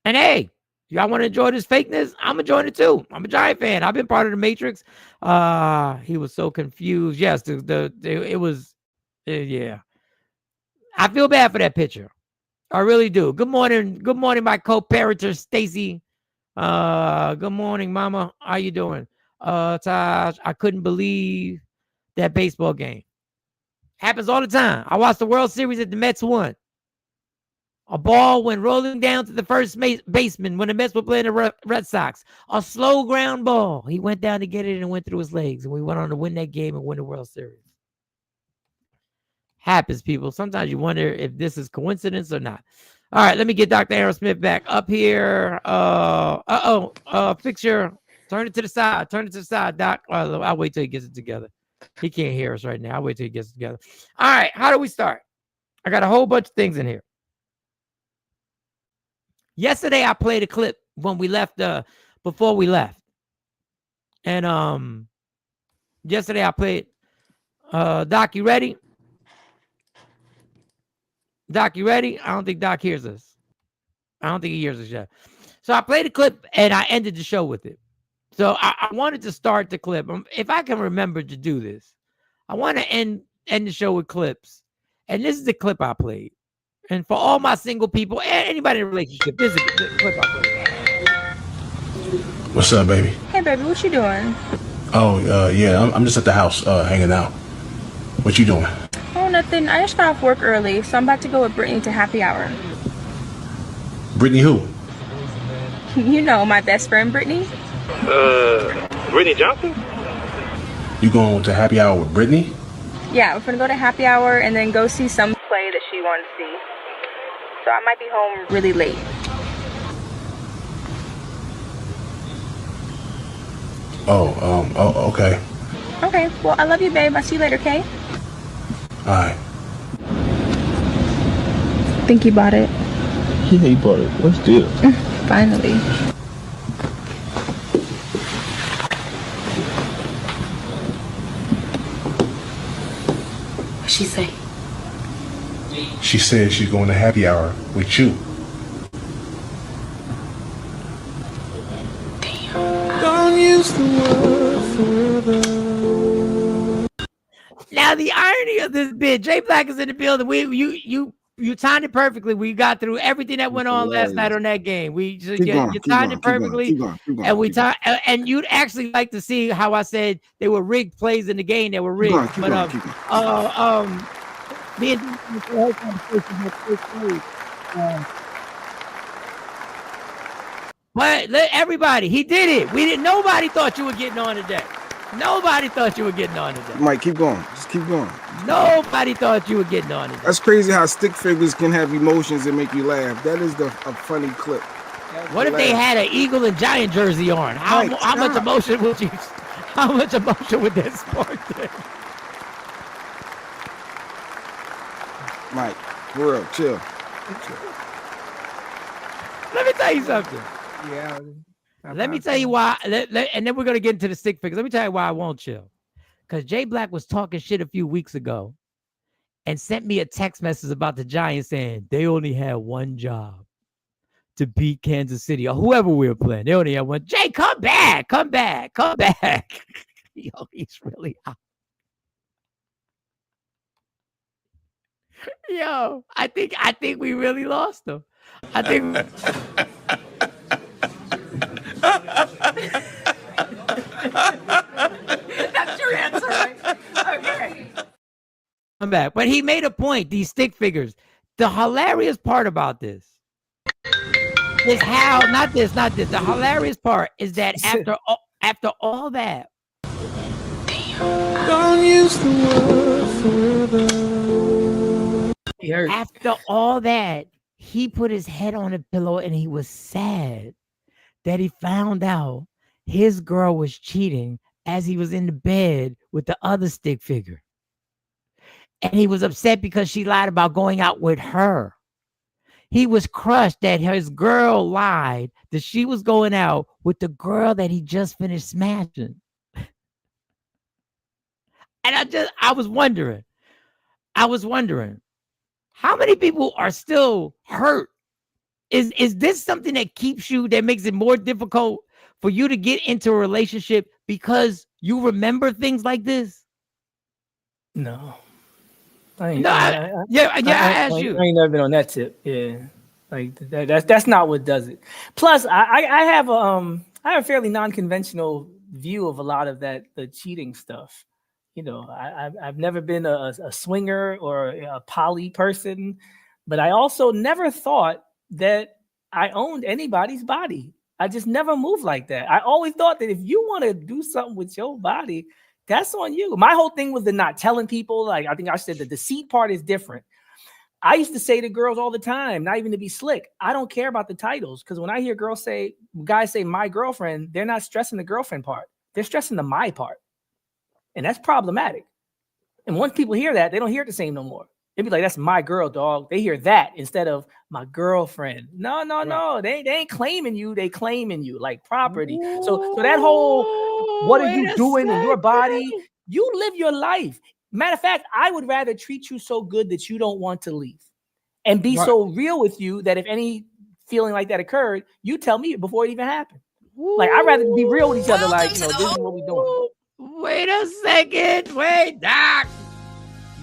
And hey, y'all want to enjoy this fakeness? I'm enjoying it too. I'm a Giant fan. I've been part of the Matrix. He was so confused. Yes, it was, yeah. I feel bad for that pitcher. I really do. Good morning, my co-parenter, Stacy. Good morning, Mama. How you doing? Taj, I couldn't believe that baseball game. Happens all the time. I watched the World Series that the Mets won. A ball went rolling down to the first baseman when the Mets were playing the Red Sox. A slow ground ball. He went down to get it and went through his legs. And we went on to win that game and win the World Series. Happens, people. Sometimes you wonder if this is coincidence or not. All right, let me get Dr. Aaron Smith back up here. Fix your, turn it to the side. Turn it to the side, Doc. I'll wait till he gets it together. He can't hear us right now. I'll wait till he gets it together. All right, how do we start? I got a whole bunch of things in here. Yesterday, I played a clip when we left, before we left. And yesterday I played, Doc, you ready? Doc, you ready? I don't think Doc hears us. I don't think he hears us yet. So I played a clip and I ended the show with it. So I wanted to start the clip. If I can remember to do this, I want to end the show with clips. And this is the clip I played. And for all my single people and anybody in a relationship, this is the clip I played. What's up, baby? Hey, baby, what you doing? Oh, yeah, I'm just at the house hanging out. What you doing? Oh, nothing. I just got off work early, so I'm about to go with Brittany to happy hour. Brittany who? You know, my best friend, Brittany. Brittany Johnson? You going to happy hour with Brittany? Yeah, we're gonna go to happy hour and then go see some play that she wanted to see. So I might be home really late. Oh, okay. Okay, well, I love you, babe. I'll see you later, okay? All right. Think you bought it? Yeah, he bought it. Let's do it. Finally. She say? She said she's going to happy hour with you. Don't use the word forever. Now the irony of this bit, Jay Black is in the building. You timed it perfectly. We got through everything that went on last night on that game. We just you timed it perfectly, and we timed. And you'd actually like to see how I said they were rigged plays in the game that were rigged. Me and but everybody, he did it. Nobody thought you were getting on today. Nobody thought you were getting on today. Mike, keep going. Just keep going. Nobody thought you were getting on today. That's crazy how stick figures can have emotions and make you laugh. That is a funny clip. What if they had an Eagle and Giant jersey on? How much emotion would you? How much emotion would that spark there? Mike, for real, chill. Let me tell you something. Yeah. Let me tell you why, and then we're going to get into the stick figures. Let me tell you why I won't chill. Because Jay Black was talking shit a few weeks ago and sent me a text message about the Giants saying they only had one job to beat Kansas City or whoever we were playing. They only had one. Jay, come back. Yo, he's really out. Yo, I think we really lost him. I think that's your answer, right? Okay. I'm back. But he made a point, these stick figures. The hilarious part about this is how, not this. The hilarious part is that after all that, don't use the word forever. After all that, he put his head on a pillow and he was sad that he found out his girl was cheating as he was in the bed with the other stick figure. And he was upset because she lied about going out with her. He was crushed that his girl lied that she was going out with the girl that he just finished smashing. And I was wondering, how many people are still hurt? Is this something that keeps you, that makes it more difficult for you to get into a relationship because you remember things like this? No. I asked you. I ain't never been on that tip. Yeah. Like that's not what does it. Plus, I have a fairly non-conventional view of a lot of the cheating stuff. You know, I've never been a swinger or a poly person, but I also never thought that I owned anybody's body. I just never moved like that. I always thought that if you want to do something with your body, that's on you. My whole thing was the not telling people. Like, I think I said the deceit part is different. I used to say to girls all the time, not even to be slick, I don't care about the titles. Because when I hear guys say my girlfriend, they're not stressing the girlfriend part. They're stressing the my part. And that's problematic. And once people hear that, they don't hear it the same no more. They'd be like, that's my girl, dog. They hear that instead of my girlfriend. No. They ain't claiming you. They claiming you like property. So that whole, what are you doing in your body? You live your life. Matter of fact, I would rather treat you so good that you don't want to leave and be so real with you that if any feeling like that occurred, you tell me before it even happened. Like, I'd rather be real with each other. Like, this is what we're doing. Wait a second. Wait, Doc.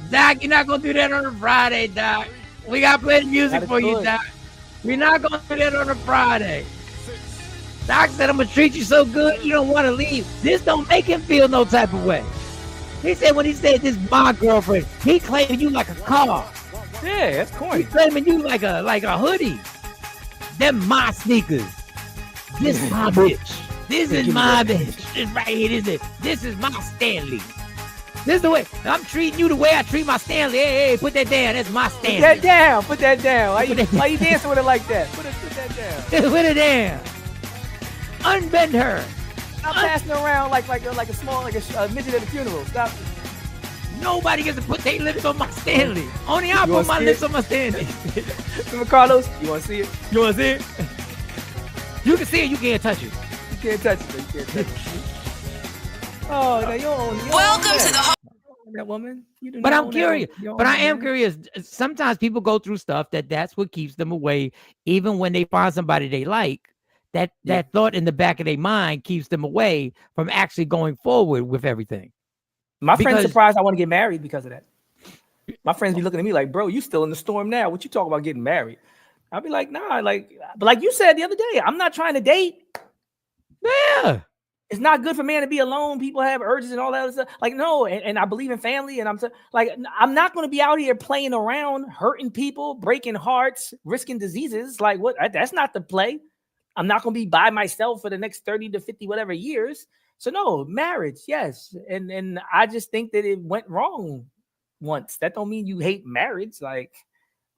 Doc, you're not going to do that on a Friday, Doc. We got to play the music for you, Doc. We're not going to do that on a Friday. Doc said, I'm going to treat you so good, you don't want to leave. This don't make him feel no type of way. He said when he said this is my girlfriend, he claiming you like a car. Yeah, that's corny. He claiming you like a hoodie. Them my sneakers. This is my bitch. This is my bitch. This right here. This is my Stanley. This is the way I'm treating you the way I treat my Stanley. Hey, put that down. That's my Stanley. Put that down. Why you dancing with it like that? Put that down. Put it down. Unbend her. Stop passing around like a small midget at a funeral. Stop. Nobody gets to put their lips on my Stanley. Only I put my lips on my Stanley. Remember, Carlos? You want to see it? You want to see it? You can see it. You can't touch it. You can't touch it. You can't touch it. Oh, no, you don't. Welcome to the that woman. You do But not I'm own that woman. curious. You own But I that am man. curious. Sometimes people go through stuff that's what keeps them away, even when they find somebody they like. That thought in the back of their mind keeps them away from actually going forward with everything. My friend's Because surprised I want to get married because of that. My friends be looking at me like, bro, you still in the storm now. What you talking about getting married? I'll be like, nah, but like you said the other day, I'm not trying to date. yeah. It's not good for man to be alone. People have urges and all that other stuff. Like, no, and I believe in family, and I'm not going to be out here playing around, hurting people, breaking hearts, risking diseases. Like, what? That's not the play. I'm not going to be by myself for the next 30 to 50 whatever years. So no, marriage, yes. And I just think that it went wrong once. That don't mean you hate marriage. Like,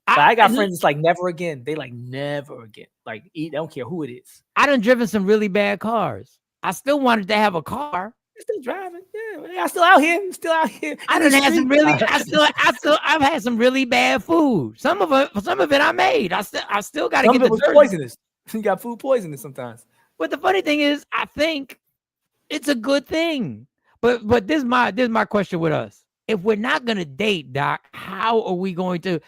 I got friends that's like never again. They like never again. Like, they don't care who it is. I done driven some really bad cars. I still wanted to have a car. Still driving, yeah. I'm still out here. Still out here. I done had some really. I've had some really bad food. Some of it I made. I still got to get the was poisonous. You got food poisoning sometimes. But the funny thing is, I think it's a good thing. But this is my question with us. If we're not gonna date, Doc, how are we going to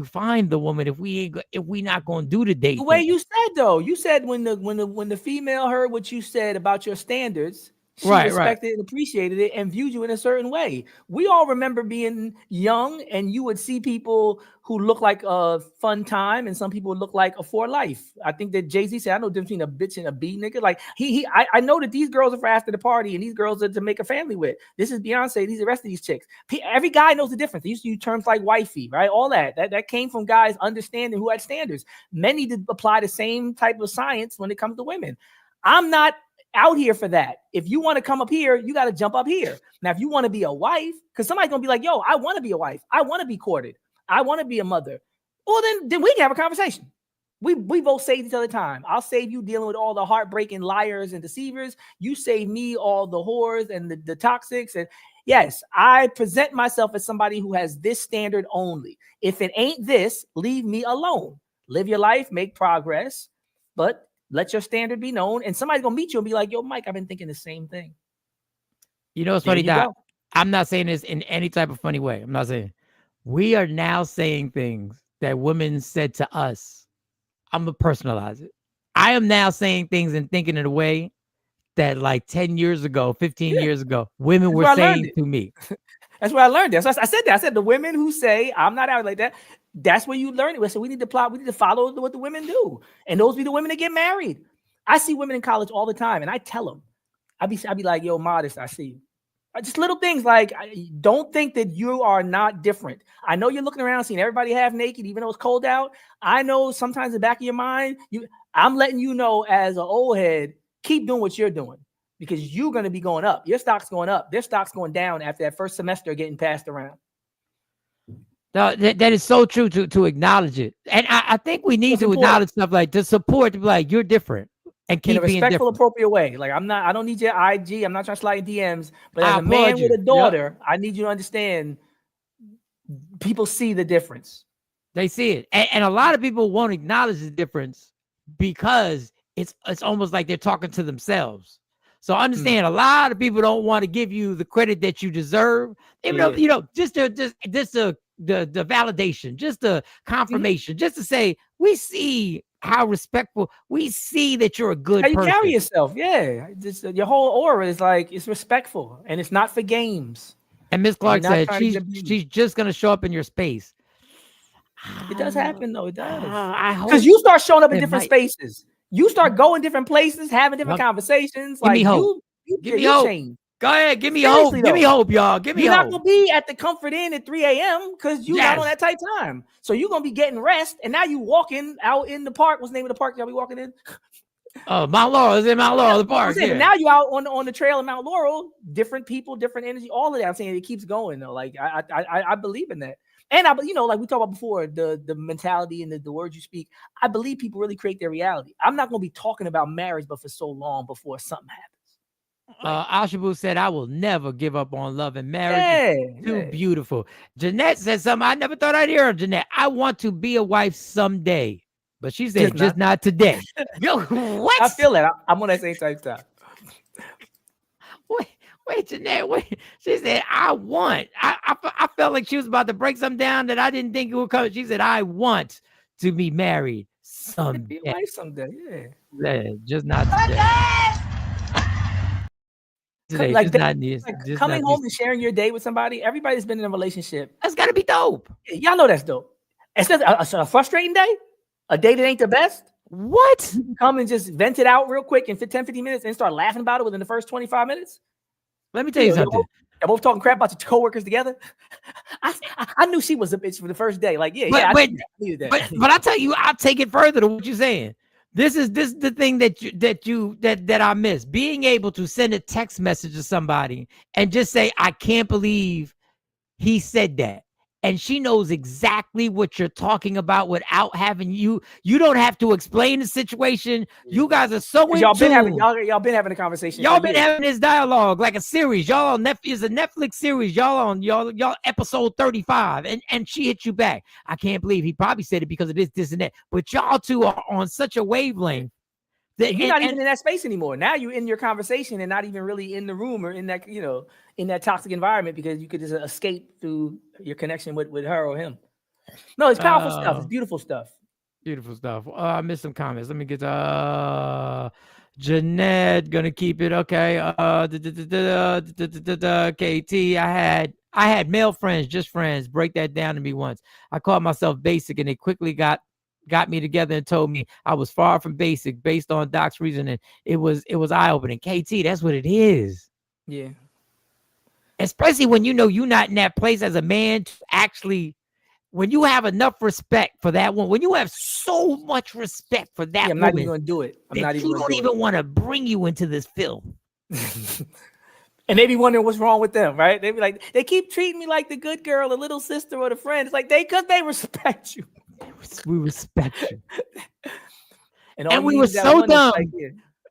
find the woman if we not gonna do the date? The way you said though, you said when the female heard what you said about your standards, she respected and appreciated it and viewed you in a certain way. We all remember being young and you would see people who look like a fun time and some people would look like a for life. I think that Jay-Z said, I know the difference between a bitch and a B nigga. Like I know that these girls are for after the party and these girls are to make a family with. This is Beyonce. These are the rest of these chicks. Every guy knows the difference. They used to use terms like wifey, right? All that came from guys understanding who had standards. Many did apply the same type of science when it comes to women. I'm not out here for that. If you want to come up here, you got to jump up here. Now, if you want to be a wife, because somebody's gonna be like, yo, I want to be a wife. I want to be courted. I want to be a mother. Well, then we can have a conversation. We both save each other time. I'll save you dealing with all the heartbreaking liars and deceivers. You save me all the whores and the toxics. And yes, I present myself as somebody who has this standard only. If it ain't this, leave me alone. Live your life, make progress, but let your standard be known. And somebody's gonna meet you and be like, yo, Mike, I've been thinking the same thing. You know, it's funny, Doc. I'm not saying this in any type of funny way. I'm not saying. We are now saying things that women said to us. I'm going to personalize it. I am now saying things and thinking in a way that like 10 years ago, 15 years ago, women were saying to me. That's where I learned that. So I said that. I said the women who say I'm not out like that, that's where you learn it. So we need to follow what the women do. And those be the women that get married. I see women in college all the time and I tell them, I be like, yo, modest, I see you. Just little things like, don't think that you are not different. I know you're looking around seeing everybody half naked, even though it's cold out. I know sometimes in the back of your mind, I'm letting you know as an old head, keep doing what you're doing because you're going to be going up. Your stock's going up. Their stock's going down after that first semester getting passed around. No, that is so true to acknowledge it. And I think we need to acknowledge stuff like to support, to be like, you're different. And keep in a respectful, being different. appropriate way. Like I don't need your IG. I'm not trying to slide DMs. But as a man with a daughter, I need you to understand. People see the difference. They see it, and a lot of people won't acknowledge the difference because it's almost like they're talking to themselves. So understand, a lot of people don't want to give you the credit that you deserve, even though just the validation, just the confirmation, just to say we see how respectful, we see that you're a good person. How you carry yourself, your whole aura is like it's respectful and it's not for games. And Miss Clark said she's just gonna show up in your space. It does happen though. It does. Because you start showing up in different spaces. You start going different places, having different conversations. Give me hope. Give me hope. Go ahead, give me hope. Give me hope, y'all. Give me hope. You're not gonna be at the Comfort Inn at 3 a.m. because you're not on that tight time. So you're gonna be getting rest, and now you walking out in the park. What's the name of the park y'all be walking in? Mount Laurel. Is in Mount Laurel, the park. But now you out on the trail in Mount Laurel. Different people, different energy. All of that. I'm saying it keeps going though. Like I believe in that. And like we talked about before, the mentality and the words you speak. I believe people really create their reality. I'm not gonna be talking about marriage, but for so long before something happens. Al-Shabu said, I will never give up on love and marriage. Too beautiful. Jeanette said something I never thought I'd hear of Jeanette. I want to be a wife someday. But she said, just not today. Yo, what? I feel that. I'm on that same type stuff. Wait, Jeanette, wait. She said, I want. I felt like she was about to break something down that I didn't think it would come. She said, I want to be married Be someday. a wife someday. Yeah. Yeah, just not today. Today, Like, just not this. like Just coming not home this. and sharing your day with somebody. Everybody's been in a relationship. That's got to be dope. Y'all know that's dope. Especially a frustrating day, a day that ain't the best. What? You can come and just vent it out real quick in 10, 15 minutes and start laughing about it within the first 25 minutes. Let me tell you something. You're both talking crap about your coworkers together. I knew she was a bitch for the first day. Like, yeah, but, I needed that. But I tell you, I'll take it further to what you're saying. This is the thing that I miss. Being able to send a text message to somebody and just say, I can't believe he said that. And she knows exactly what you're talking about without having you don't have to explain the situation. You guys are so in y'all been tune. having a conversation. Y'all been having this dialogue like a series. Y'all on is a Netflix series. Y'all episode 35, and she hit you back. I can't believe he probably said it because of this, and that. But y'all two are on such a wavelength that you're not even in that space anymore. Now you're in your conversation and not even really in the room or in that, in that toxic environment, because you could just escape through your connection with her or him. No, it's powerful stuff. It's beautiful stuff. Beautiful stuff. I missed some comments. Let me get Jeanette, gonna keep it okay. KT, I had male friends, just friends, break that down to me once. I called myself basic, and they quickly got me together and told me I was far from basic based on Doc's reasoning. It was eye-opening. KT, that's what it is. Yeah. Especially when you're not in that place as a man to actually, when you have enough respect for that one, when you have so much respect for that I'm woman, not even going to do it. You don't even want to bring you into this film. And they be wondering what's wrong with them, right? They be like, they keep treating me like the good girl, the little sister, or the friend. It's like because they respect you. We respect you. and we were so dumb.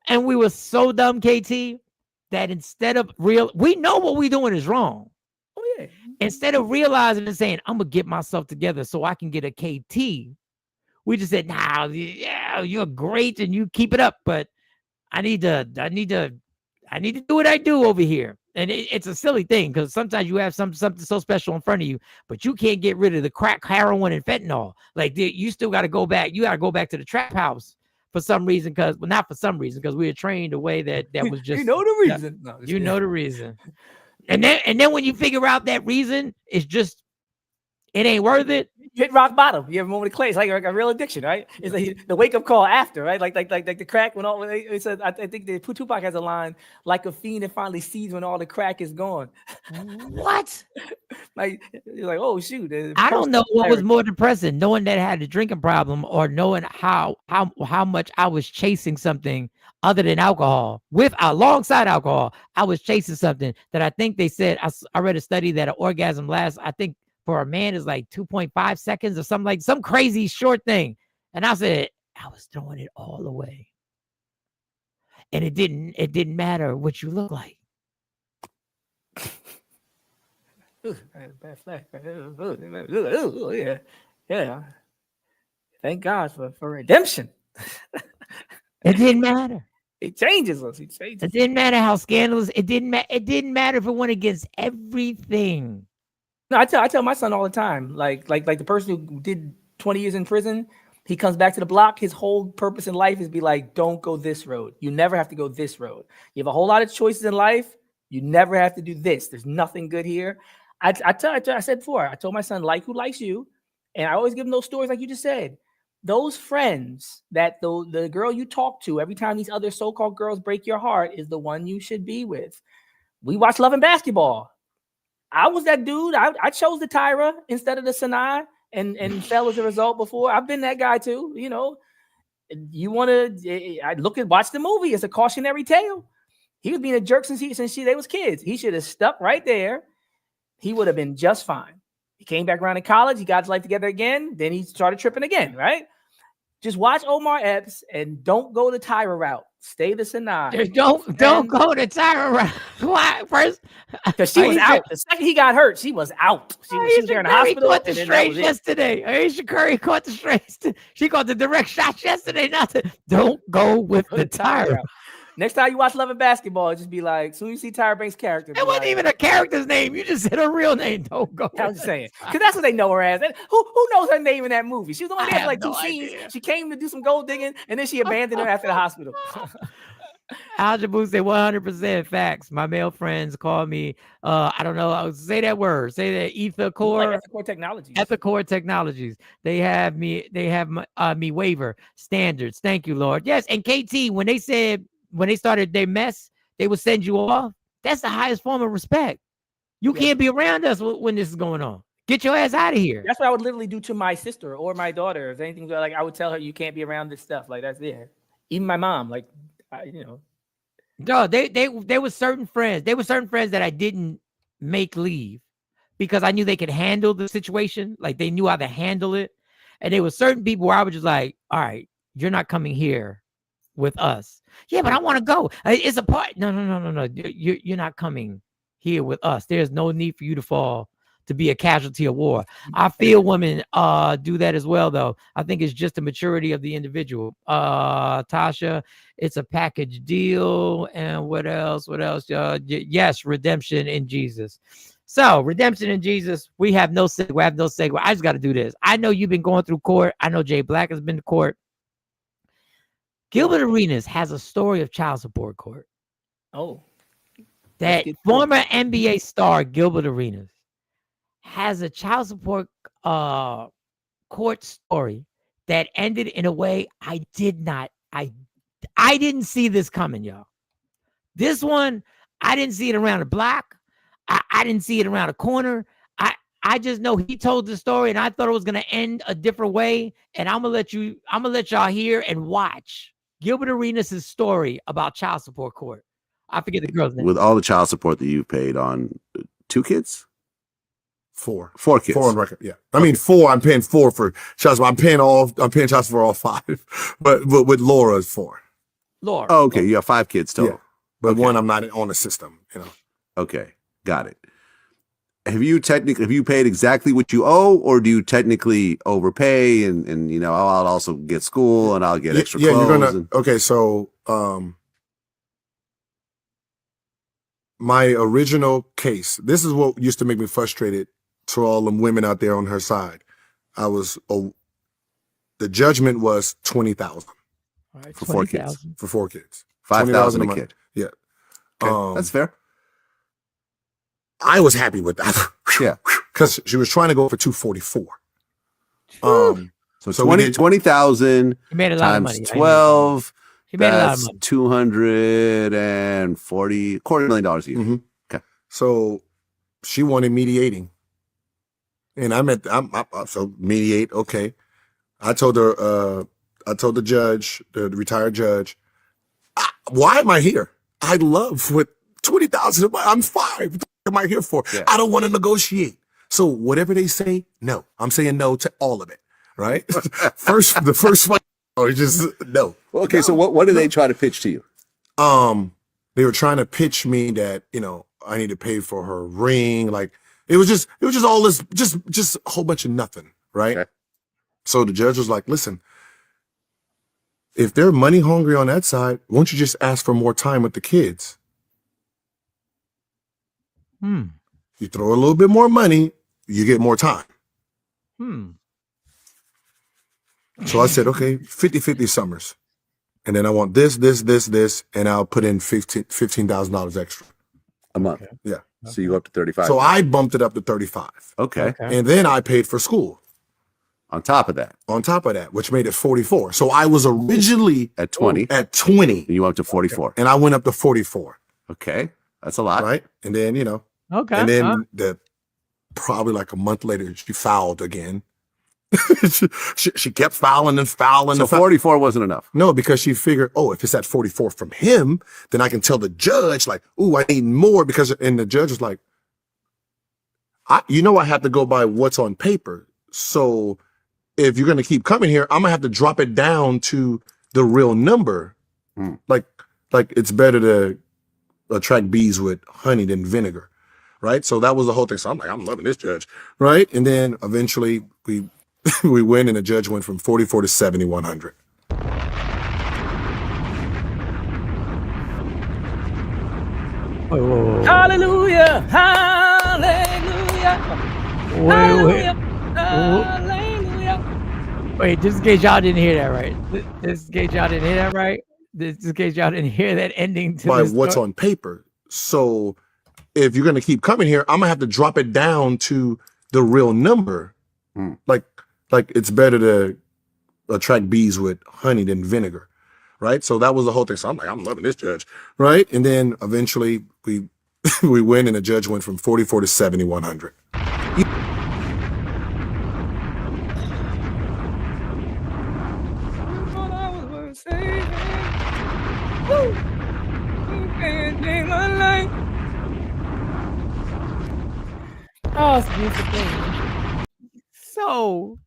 And we were so dumb, KT, that instead of we know what we're doing is wrong. Oh yeah. Instead of realizing and saying, I'm gonna get myself together so I can get a KT, we just said, nah, yeah, you're great and you keep it up, but I need to do what I do over here. And it's a silly thing because sometimes you have something so special in front of you, but you can't get rid of the crack, heroin, and fentanyl. Like you still got to go back. You got to go back to the trap house for some reason, not for some reason, because we were trained a way that was just you know the reason. Yeah, no, know the reason. And then when you figure out that reason, it's just it ain't worth it. You hit rock bottom. You have a moment of clay. It's like a real addiction, right? It's like the wake up call after, right? Like the crack when it said. I think the Tupac has a line like a fiend that finally sees when all the crack is gone. What? Like you're like, oh shoot! I don't know what was more depressing, knowing that I had a drinking problem or knowing how much I was chasing something other than alcohol. Alongside alcohol, I was chasing something that I think they said. I read a study that an orgasm lasts, I think, for a man is like 2.5 seconds or something, like some crazy short thing. And I said, I was throwing it all away. And it didn't matter what you look like. Bad flag. Yeah. Thank God for redemption. It didn't matter. It changes us. It didn't matter how scandalous. It didn't matter if it went against everything. No, I tell my son all the time, like the person who did 20 years in prison, he comes back to the block. His whole purpose in life is be like, don't go this road. You never have to go this road. You have a whole lot of choices in life. You never have to do this. There's nothing good here. I said before, I told my son, like who likes you. And I always give him those stories like you just said. Those friends that the girl you talk to every time these other so-called girls break your heart is the one you should be with. We watch Love and Basketball. I was that dude. I chose the Tyra instead of the Sanaa and fell as a result before. I've been that guy too. You want to watch the movie. It's a cautionary tale. He was being a jerk since they was kids. He should have stuck right there. He would have been just fine. He came back around in college. He got his life together again. Then he started tripping again, right? Just watch Omar Epps and don't go the Tyra route. Stay the Sanaa. Don't go the Tyra route. Why? First, because she was out. The second he got hurt, she was out. She was there in the hospital. Caught the strays yesterday. Ayesha Curry caught the strays. She caught the direct shots yesterday. Don't go with the Tyra. Next time you watch Love and Basketball, just be like, as soon as you see Tyra Banks' character, It wasn't even a character's name. You just said her real name. Don't go. I was just saying, because that's what they know her as. And who knows her name in that movie? She was only there for like 2 scenes. She came to do some gold digging, and then she abandoned her after the hospital. Aljabu said 100% facts. My male friends call me, I don't know, I would say that word. Say that Ethercore. Ethercore Technologies. Ethercore Technologies. They have me waiver standards. Thank you, Lord. Yes, and KT, when they started their mess, they would send you off. That's the highest form of respect. You can't be around us when this is going on. Get your ass out of here. That's what I would literally do to my sister or my daughter. If anything, like I would tell her, you can't be around this stuff. Like that's it. Even my mom, like, No, they were certain friends. They were certain friends that I didn't make leave because I knew they could handle the situation. Like they knew how to handle it. And there were certain people where I was just like, all right, you're not coming here with us. Yeah, but I want to go. It's a part. No. You're not coming here with us. There's no need for you to fall to be a casualty of war. I feel women do that as well, though. I think it's just the maturity of the individual. Tasha, it's a package deal. And what else? Yes, redemption in Jesus. So, redemption in Jesus. We have no segue. I just got to do this. I know you've been going through court. I know Jay Black has been to court. Gilbert Arenas has a story of child support court. Oh. That former NBA star Gilbert Arenas has a child support court story that ended in a way I didn't see this coming, y'all. This one, I didn't see it around the block. I didn't see it around the corner. I just know he told the story and I thought it was gonna end a different way. And I'm gonna let y'all hear and watch Gilbert Arenas' story about child support court. I forget the girl's name. With all the child support that you've paid on 2 kids? 4 kids. 4 on record. Yeah. I mean, 4, I'm paying 4 for child support. I'm paying child support for all 5, but with Laura is 4. Laura. Oh, okay. You have 5 kids total. Yeah. But one, I'm not on the system, Okay. Got it. Have you paid exactly what you owe, or do you technically overpay and I'll also get school and I'll get extra clothes? Okay. So, my original case, this is what used to make me frustrated to all the women out there on her side. The judgment was $20,000 for 4 kids. For 4 kids. $5,000 a kid. Yeah. Okay. That's fair. I was happy with that. Yeah. Because she was trying to go for $244. So 20,000 he made a lot times of money. 12. He made a lot of That's money. $240, $250,000 a year. Mm-hmm. Okay. So she wanted mediating. And so mediate, okay. I told the judge, the retired judge, why am I here? I love with $20,000. I'm fine. What am I here for? Yeah. I don't want to negotiate. So whatever they say, no. I'm saying no to all of it. Right? the first one, or just no. Okay, so what did they try to pitch to you? They were trying to pitch me that, I need to pay for her ring. Like it was just all this, just a whole bunch of nothing. Right? Okay. So the judge was like, listen, if they're money hungry on that side, won't you just ask for more time with the kids? You throw a little bit more money, you get more time. So I said, okay, 50-50 summers. And then I want this, and I'll put in $15,000 extra. A month. Okay. Yeah. So you go up to 35. So I bumped it up to 35. Okay. And then I paid for school. On top of that, which made it 44. So I was originally at 20. At 20. And you went up to 44. And I went up to 44. Okay. That's a lot. Right. And then, Okay. And then probably like a month later, she fouled again. she kept fouling and fouling. So 44 wasn't enough. No, because she figured, if it's at 44 from him, then I can tell the judge, like, ooh, I need more and the judge was like, I have to go by what's on paper. So if you're going to keep coming here, I'm going to have to drop it down to the real number. Like it's better to attract bees with honey than vinegar. Right. So that was the whole thing. So I'm like, I'm loving this judge. Right. And then eventually we win and the judge went from 44 to 7,100. Hallelujah, hallelujah, hallelujah, hallelujah. Wait, just in case y'all didn't hear that right. Just in case y'all didn't hear that right. Just in case y'all didn't hear that ending to by this what's story. on paper. So if you're going to keep coming here, I'm gonna have to drop it down to the real number. Like it's better to attract bees with honey than vinegar, right? So that was the whole thing. So I'm like, I'm loving this judge, right? And then eventually we we win, and the judge went from 44 to 7,100. Oh, it's a beautiful thing. So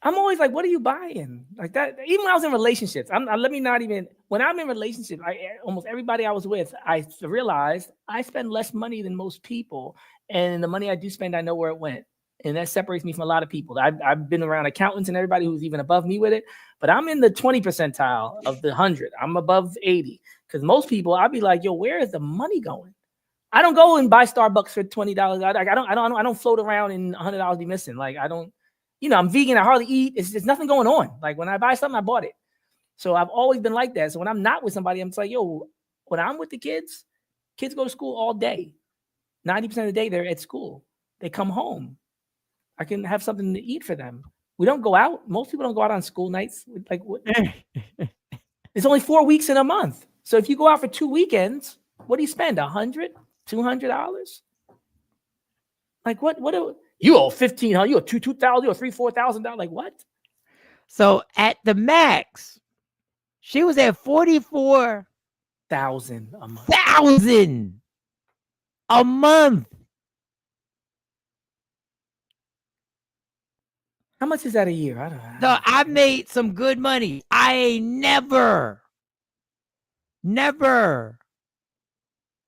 I'm always like, what are you buying? Like that. Even when I was in relationships, let me not even. When I'm in relationships, almost everybody I was with, I realized I spend less money than most people, and the money I do spend, I know where it went, and that separates me from a lot of people. I've been around accountants and everybody who's even above me with it, but I'm in the 20 percentile of the 100. I'm above 80 because most people, I'd be like, yo, where is the money going? I don't go and buy Starbucks for $20. I don't float around and $100 be missing. Like I don't. I'm vegan. I hardly eat. There's nothing going on. Like when I buy something, I bought it. So I've always been like that. So when I'm not with somebody, I'm just like, yo, when I'm with the kids go to school all day. 90% of the day they're at school. They come home. I can have something to eat for them. We don't go out. Most people don't go out on school nights. Like what? It's only 4 weeks in a month. So if you go out for 2 weekends, what do you spend? $100, $200? Like what? You owe $1,500, you owe $2,000, you owe $3,000, $4,000. Like what? So at the max, she was at 44,000 a month. A month. How much is that a year? I don't know. So I made some good money. I ain't never made.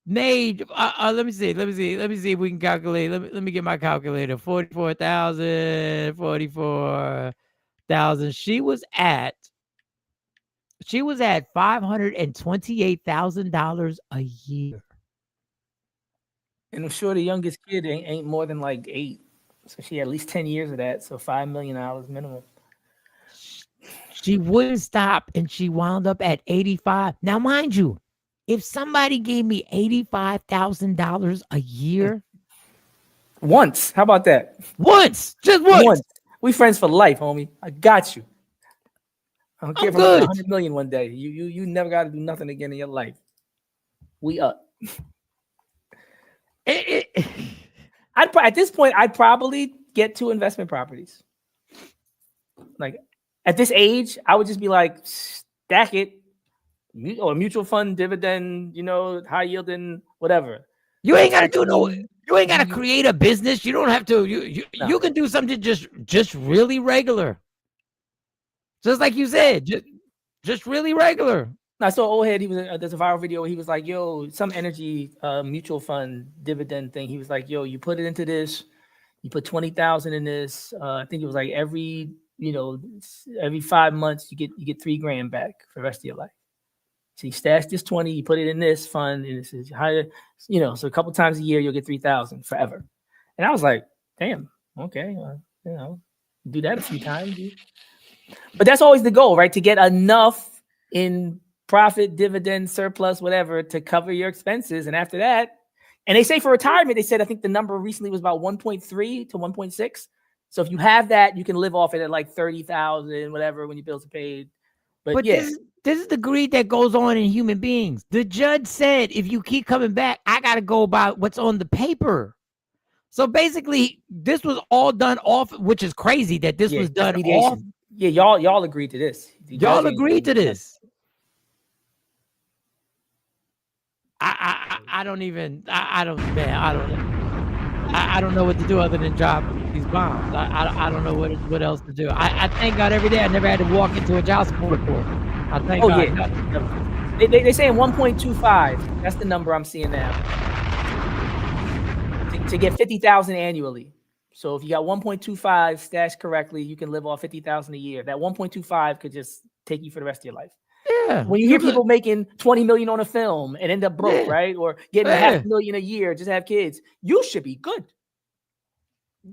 Let me see if we can calculate. Let me get my calculator. 44,000. She was at $528,000 a year. And I'm sure the youngest kid ain't more than like 8. So she had at least 10 years of that. So $5 million minimum. She wouldn't stop, and she wound up at 85. Now, mind you, if somebody gave me $85,000 a year, once, how about that? Just once. We friends for life, homie. I got you. I don't care if I'm good. 100 million one day. You never got to do nothing again in your life. We up. At this point, I'd probably get 2 investment properties. Like at this age, I would just be like, stack it, or mutual fund, dividend, high yielding, whatever. You ain't gotta do no. You ain't gotta create a business. You don't have to. You can do something just really regular. Just like you said, just really regular. I saw old head. There's a viral video where he was like, "Yo, some energy mutual fund dividend thing." He was like, "Yo, you put it into this. You put 20,000 in this. I think it was like every 5 months you get $3,000 back for the rest of your life. So you stash this 20, you put it in this fund, and this is higher. So a couple times a year you'll get 3,000 forever." And I was like, "Damn, okay, do that a few times." Dude. But that's always the goal, right? To get enough in profit, dividend, surplus, whatever, to cover your expenses. And after that, and they say for retirement, they said, I think the number recently was about 1.3 to 1.6. So if you have that, you can live off it at like 30,000, whatever, when your bills are paid. But yeah. This is the greed that goes on in human beings. The judge said, if you keep coming back, I got to go by what's on the paper. So basically, this was all done off, which is crazy that this was done off. Yeah, y'all agreed to this. Y'all agreed to this. I don't know what to do other than drop these bombs. I don't know what else to do. I thank God every day I never had to walk into a child support court. I thank God. Yeah. They saying 1.25. That's the number I'm seeing now. To get 50,000 annually. So if you got 1.25 stashed correctly, you can live off 50,000 a year. That 1.25 could just take you for the rest of your life. Yeah. When you hear people making 20 million on a film and end up broke, Yeah. right? Or getting Yeah. $500,000 a year, just have kids, you should be good.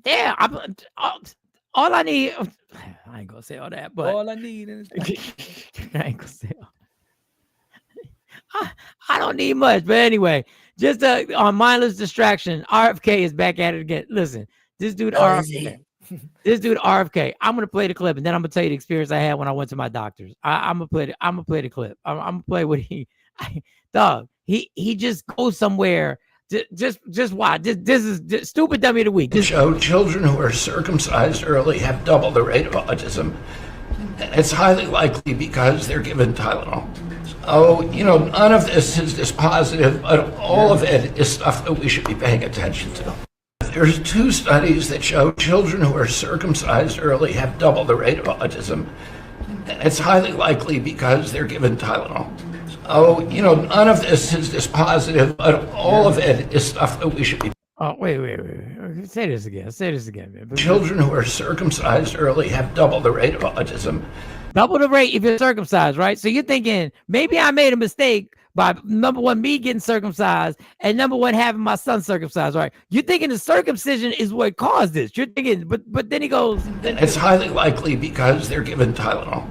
Yeah, all I need. I ain't gonna say all that, but All I need is I ain't gonna say. I don't need much, but anyway, just on mindless distraction. RFK is back at it again. Listen, this dude RFK. This dude RFK. I'm gonna play the clip, and then I'm gonna tell you the experience I had when I went to my doctor's. I'm gonna play. I'm gonna play the clip. I'm gonna play what dog. He just goes somewhere. Just watch. This is stupid dummy of the week. Show children who are circumcised early have double the rate of autism. It's highly likely because they're given Tylenol. Oh, none of this is dispositive, but all of it is stuff that we should be paying attention to. There's 2 studies that show children who are circumcised early have double the rate of autism. It's highly likely because they're given Tylenol. Oh, none of this is dispositive, but all of it is stuff that we should be. Oh, wait. Say this again, man. Children who are circumcised early have double the rate of autism. Double the rate if you're circumcised, right? So you're thinking, maybe I made a mistake by, number one, me getting circumcised, and number one, having my son circumcised, right? You're thinking the circumcision is what caused this. You're thinking, but then he goes... It's highly likely because they're given Tylenol.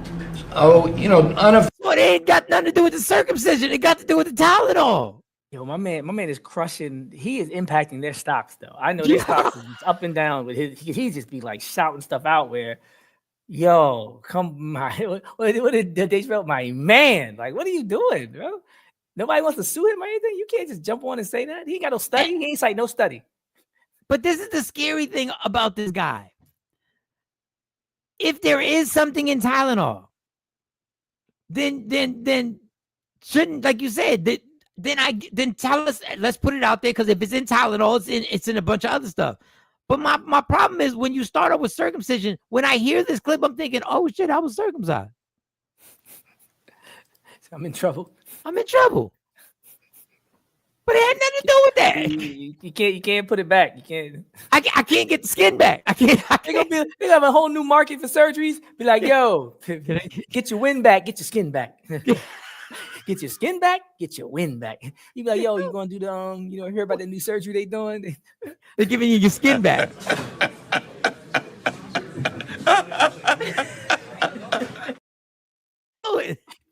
Oh, none of... Well, it ain't got nothing to do with the circumcision. It got to do with the Tylenol. Yo, my man is crushing. He is impacting their stocks, though. I know their stocks is up and down with his. He just be like shouting stuff out where, yo, what did they spell? My man, like, what are you doing, bro? Nobody wants to sue him or anything. You can't just jump on and say that. He ain't got no study. He ain't cite no study. But this is the scary thing about this guy. If there is something in Tylenol, then shouldn't, like you said, that. Then tell us, let's put it out there, because if it's in Tylenol, it's in a bunch of other stuff. But my problem is when you start off with circumcision, when I hear this clip, I'm thinking, oh shit, I was circumcised. I'm in trouble. But it had nothing to do with that. You can't put it back. You can't. I can't get the skin back. They have a whole new market for surgeries. Be like, yo, get your wind back, get your skin back. Get your skin back, get your wind back. You be like, yo, you gonna do the hear about the new surgery they doing? They're giving you your skin back.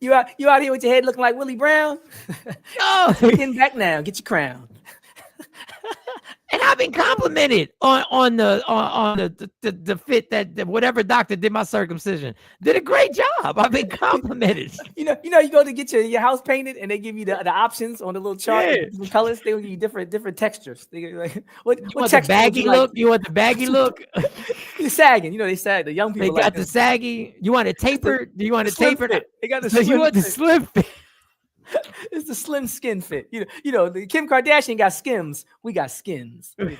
You out here with your head looking like Willie Brown? No, skin back now. Get your crown. And I've been complimented on the fit that whatever doctor did my circumcision did a great job. I've been complimented. You go to get your house painted and they give you the options on the little chart, different colors. They will give you different textures. They like what texture? The baggy look? You want the baggy look? You're sagging. They sag. The young people. They got the saggy. You want it tapered? Do you want it tapered? Fit. They got the. So you want the slim fit? It's the slim skin fit. The Kim Kardashian got skims. We got skins. What?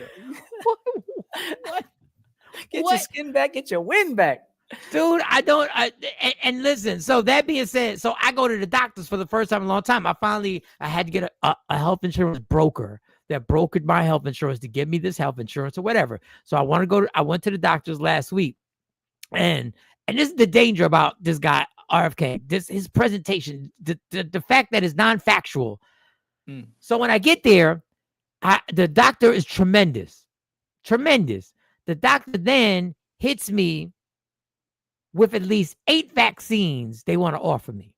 Get your skin back. Get your wind back. Dude, and listen, so that being said, so I go to the doctors for the first time in a long time. I had to get a health insurance broker that brokered my health insurance to give me this health insurance or whatever. So I went to the doctors last week, and this is the danger about this guy, RFK, his presentation, the fact that it's non-factual. So when I get there, the doctor is tremendous. The doctor then hits me with at least 8 vaccines they want to offer me.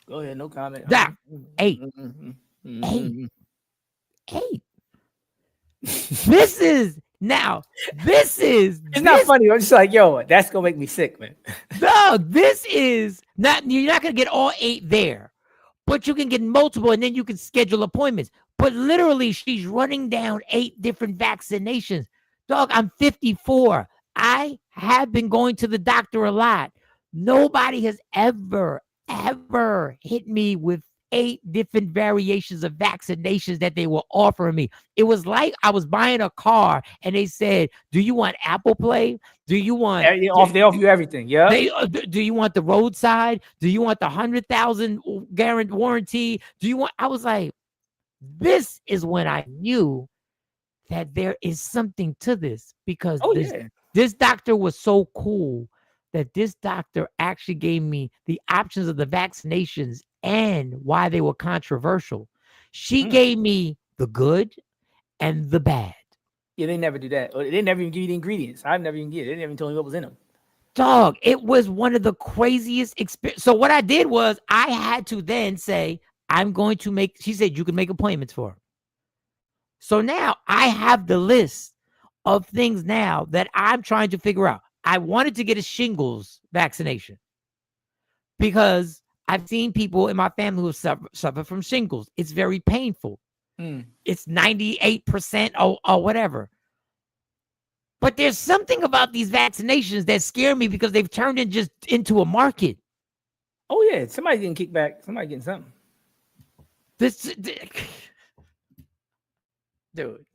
Go ahead, no comment. Doc, 8. 8. This is it's not funny. I'm just like, yo, that's gonna make me sick, man. No, this is not. You're not gonna get all 8 there, but you can get multiple, and then you can schedule appointments. But literally, she's running down 8 different vaccinations. Dog, I'm 54. I have been going to the doctor a lot. Nobody has ever hit me with 8 different variations of vaccinations that they were offering me. It was like I was buying a car and they said, do you want Apple Play? Do you want... They offer you everything, yeah? Do you want the roadside? Do you want the 100,000 guarantee warranty? Do you want... I was like, this is when I knew that there is something to this, because this doctor was so cool that this doctor actually gave me the options of the vaccinations and why they were controversial. She gave me the good and the bad. Yeah, they never do that. Or they never even give you the ingredients. I've never even get it. They never even told me what was in them. Dog, it was one of the craziest experiences. So what I did was I had to then say, I'm going to make, she said you can make appointments for her. So now I have the list of things now that I'm trying to figure out. I wanted to get a shingles vaccination because I've seen people in my family who suffer from shingles. It's very painful. It's 98% or whatever. But there's something about these vaccinations that scare me because they've turned into a market. Oh yeah, somebody getting kicked back. Somebody getting something. Dude.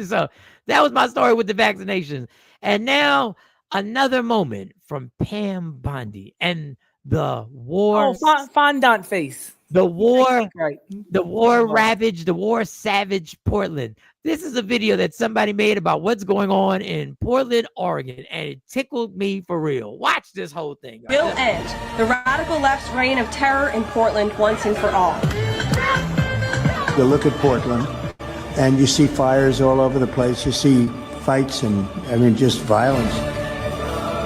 So that was my story with the vaccinations. And now another moment from Pam Bondi and the war. Oh, fondant face. The war, right. The war ravaged, the war savaged Portland. This is a video that somebody made about what's going on in Portland, Oregon, and it tickled me for real. Watch this whole thing. Will end the radical left's reign of terror in Portland once and for all. You look at Portland, and you see fires all over the place. You see fights and, I mean, just violence.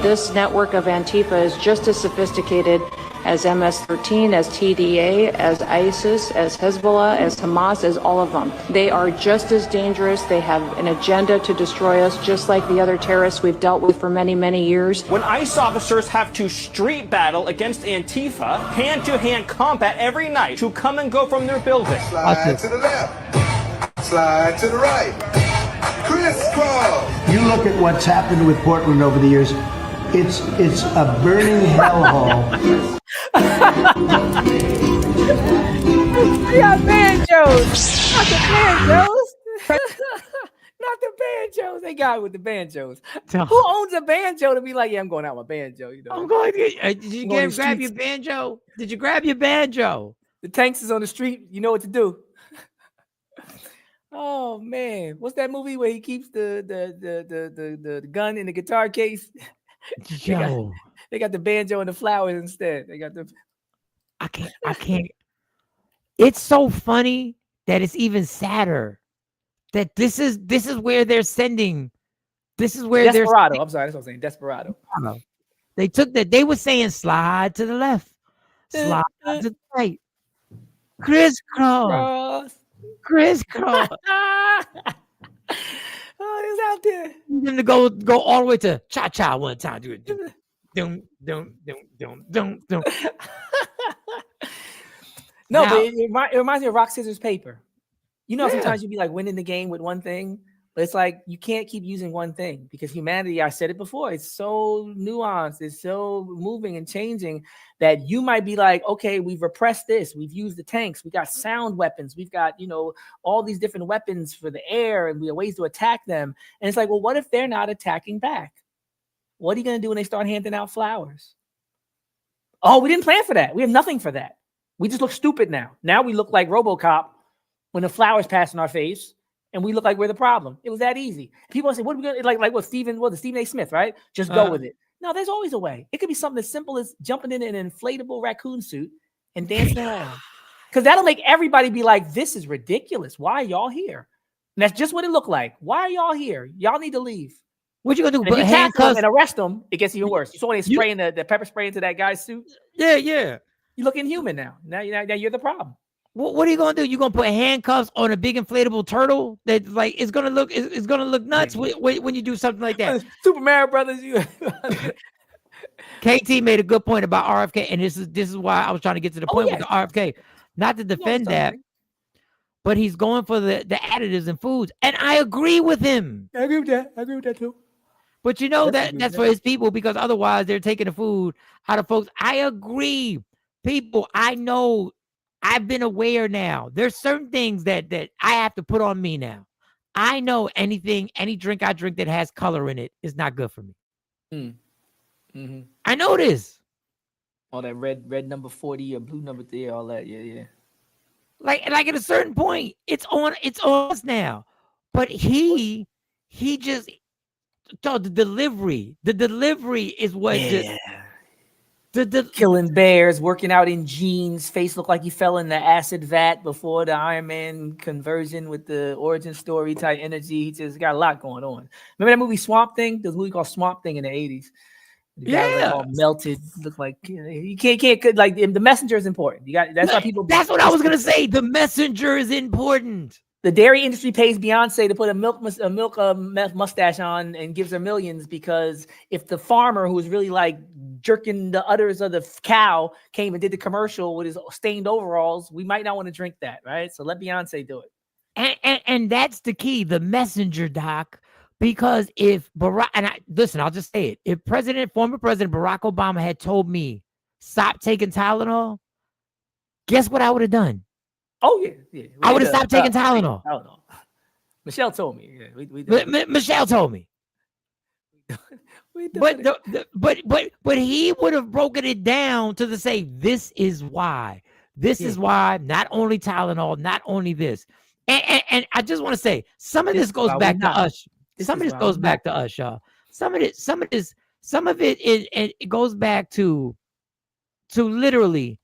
This network of Antifa is just as sophisticated as MS-13, as TDA, as ISIS, as Hezbollah, as Hamas, as all of them. They are just as dangerous. They have an agenda to destroy us, just like the other terrorists we've dealt with for many, many years. When ICE officers have to street battle against Antifa, hand-to-hand combat every night to come and go from their building. Slide to the left. Slide to the right. Crisscross. You look at what's happened with Portland over the years, it's a burning hellhole. We got banjos. Not the banjos. Not the banjos. They got with the banjos. Who owns a banjo to be like, yeah, I'm going out with my banjo? You know, I'm going to get, did you grab your banjo? Did you grab your banjo? The tanks is on the street. You know what to do. Oh man, what's that movie where he keeps the gun in the guitar case? Yo, they got the banjo and the flowers instead. They got the. I can't. It's so funny that it's even sadder that this is where they're sending. This is where Desperado. I'm sorry, that's what I'm saying. Desperado. They took that. They were saying slide to the left, slide to the right, crisscross. Crisscross. Oh, he's out there. Them to go all the way to cha cha one time. Do it. Dum. No, but it reminds me of rock, scissors, paper. You know, sometimes you'd be like winning the game with one thing, but it's like you can't keep using one thing because humanity, I said it before, it's so nuanced, it's so moving and changing that you might be like, okay, we've repressed this, we've used the tanks, we got sound weapons, we've got, you know, all these different weapons for the air, and we have ways to attack them. And it's like, well, what if they're not attacking back? What are you going to do when they start handing out flowers? Oh, we didn't plan for that. We have nothing for that. We just look stupid now. Now we look like RoboCop when the flowers pass in our face, and we look like we're the problem. It was that easy. People say, "What are we gonna like? What Stephen A. Smith, right? Just go with it." No, there's always a way. It could be something as simple as jumping in an inflatable raccoon suit and dancing around, because that'll make everybody be like, "This is ridiculous. Why are y'all here?" And that's just what it looked like. Why are y'all here? Y'all need to leave. What you gonna do? And if you tackle them and arrest them, it gets even worse. You saw when they spraying the pepper spray into that guy's suit? Yeah. You look inhuman now. Now you're the problem. What are you gonna do? You gonna put handcuffs on a big inflatable turtle that like it's gonna look nuts when you do something like that? Super Mario Brothers. KT made a good point about RFK, and this is why I was trying to get to the point with the RFK. Not to defend that, but he's going for the additives in foods, and I agree with him. I agree with that too. But you know that's for his people, because otherwise they're taking the food out of folks. I agree. People, I know, I've been aware now. There's certain things that I have to put on me now. I know any drink I drink that has color in it is not good for me. Mm-hmm. I know this. All that red number 40 or blue number 3, all that. Yeah. Like at a certain point, it's on us now. But he just the delivery. The delivery is what just killing bears, working out in jeans, face looked like he fell in the acid vat before the Iron Man conversion with the origin story type energy. He just got a lot going on. Remember that movie Swamp Thing? There was a movie called Swamp Thing in the 80s. The guy was like all melted, looked like you can't like the messenger is important. You got that's why people. That's what I was gonna say. The messenger is important. The dairy industry pays Beyonce to put a milk mustache on and gives her millions because if the farmer who's really like jerking the udders of the cow came and did the commercial with his stained overalls, we might not want to drink that, right? So let Beyonce do it. And that's the key, the messenger, Doc. Because if Barack, and listen, I'll just say it. If former President Barack Obama had told me, stop taking Tylenol, guess what I would have done? Oh, yeah. I would have stopped taking Tylenol. Michelle told me. Yeah, Michelle told me. But he would have broken it down to say, this is why. This is why, not only Tylenol, not only this. And I just want to say, some of this goes back to us. Some of this goes back to us, y'all. Some of it goes back to literally,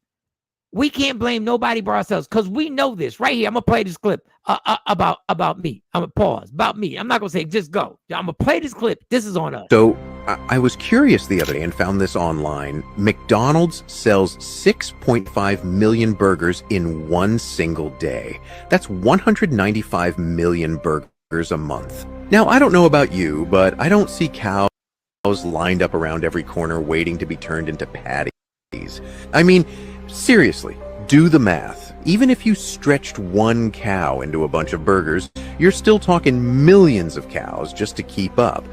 we can't blame nobody but ourselves because we know this right here. I'm gonna play this clip about me. I'm gonna pause about me. I'm not gonna say just go. I'm gonna play this clip. This is on us. So I was curious the other day and found this online. McDonald's sells 6.5 million burgers in one single day. That's 195 million burgers a month. Now, I don't know about you, but I don't see cows lined up around every corner waiting to be turned into patties. I mean, seriously, do the math. Even if you stretched one cow into a bunch of burgers, you're still talking millions of cows just to keep up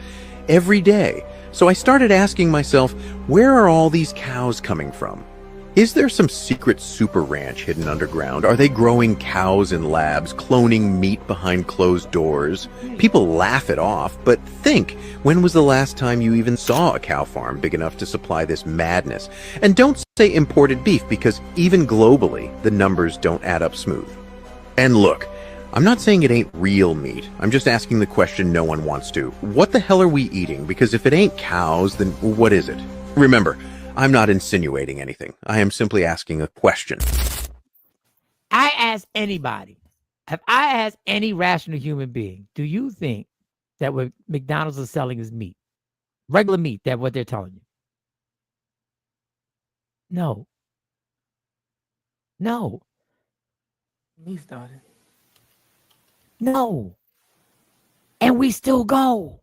every day. So I started asking myself, where are all these cows coming from? Is there some secret super ranch hidden underground? Are they growing cows in labs, cloning meat behind closed doors? People laugh it off, but think, when was the last time you even saw a cow farm big enough to supply this madness? And don't say imported beef, because even globally, the numbers don't add up smooth. And look, I'm not saying it ain't real meat. I'm just asking the question no one wants to. What the hell are we eating? Because if it ain't cows, then what is it? Remember, I'm not insinuating anything. I am simply asking a question. I ask anybody, if I ask any rational human being, do you think that what McDonald's is selling is meat? Regular meat, that's what they're telling you? No. No. Me started. No. And we still go.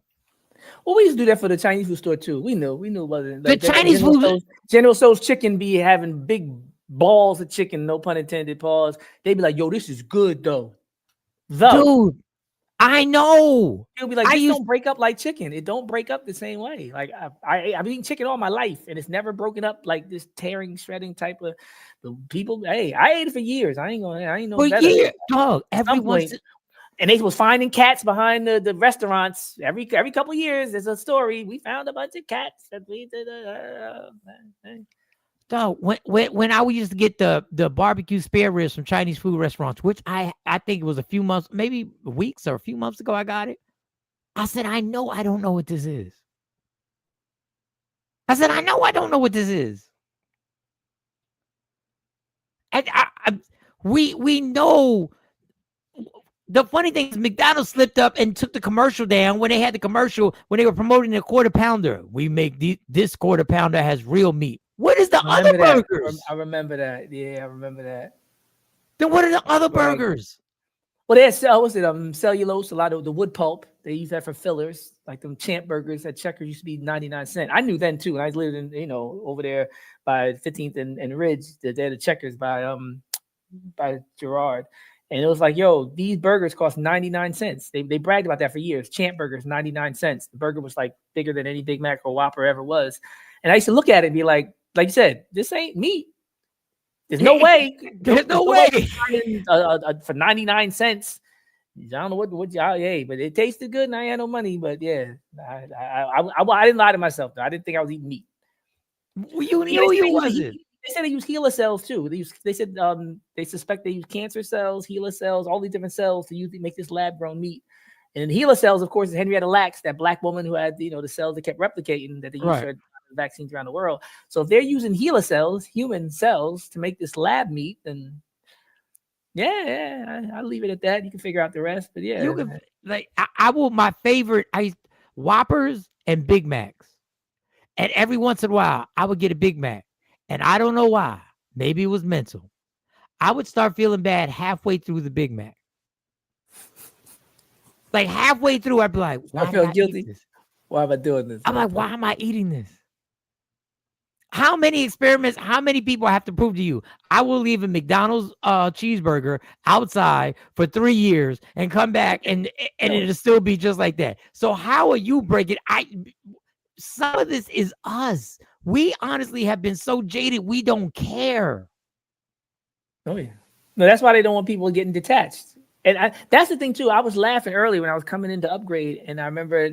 Well, we used to do that for the Chinese food store too. We knew wasn't like the Chinese food. General Tso's chicken be having big balls of chicken, no pun intended. Pause. They be like, "Yo, this is good though." Dude, I know. He'll be like, "This don't break up like chicken. It don't break up the same way. Like I've eaten chicken all my life, and it's never broken up like this tearing, shredding type of the people. Hey, I ate it for years. I ain't no better. Yeah, dog. Everyone's. And they was finding cats behind the restaurants every couple of years. There's a story. We found a bunch of cats that we did. So when I used to get the barbecue spare ribs from Chinese food restaurants, which I think it was a few months, maybe weeks or a few months ago, I got it. I said, I know I don't know what this is. And we know. The funny thing is McDonald's slipped up and took the commercial down when they had the commercial when they were promoting the quarter pounder. We make this quarter pounder has real meat. What is the other burgers? I remember that. Yeah, I remember that. Then what are the other burgers? Well, there's cellulose, a lot of the wood pulp. They use that for fillers, like them Champ burgers at Checkers used to be 99 cents. I knew then too. And I was living in, over there by 15th and Ridge. They're the Checkers by Gerard. And it was like, yo, these burgers cost 99 cents. They bragged about that for years. Champ burgers, 99 cents. The burger was like bigger than any Big Mac or Whopper ever was. And I used to look at it and be like you said, this ain't meat. There's no way. There's no way. For 99 cents. I don't know what yeah, but it tasted good and I had no money. But yeah, I didn't lie to myself though. I didn't think I was eating meat. You knew you wasn't. They said they use HeLa cells too. They said they suspect they use cancer cells, HeLa cells, all these different cells to make this lab grown meat. And HeLa cells, of course, is Henrietta Lacks, that black woman who had, the cells that kept replicating that they used for vaccines around the world. So if they're using HeLa cells, human cells, to make this lab meat, then I'll leave it at that. You can figure out the rest, but yeah. You can, I will, my favorite, Whoppers and Big Macs. And every once in a while, I would get a Big Mac. And I don't know why. Maybe it was mental. I would start feeling bad halfway through the Big Mac. Like halfway through, I'd be like, why I feel did I guilty. eat this? Why am I doing this? I'm like, why am I eating this? How many experiments, how many people I have to prove to you? I will leave a McDonald's cheeseburger outside for 3 years and come back and it'll still be just like that. So how are you breaking? Some of this is us. We honestly have been so jaded, we don't care. Oh yeah. No, that's why they don't want people getting detached. And that's the thing too. I was laughing early when I was coming into Upgrade, and I remember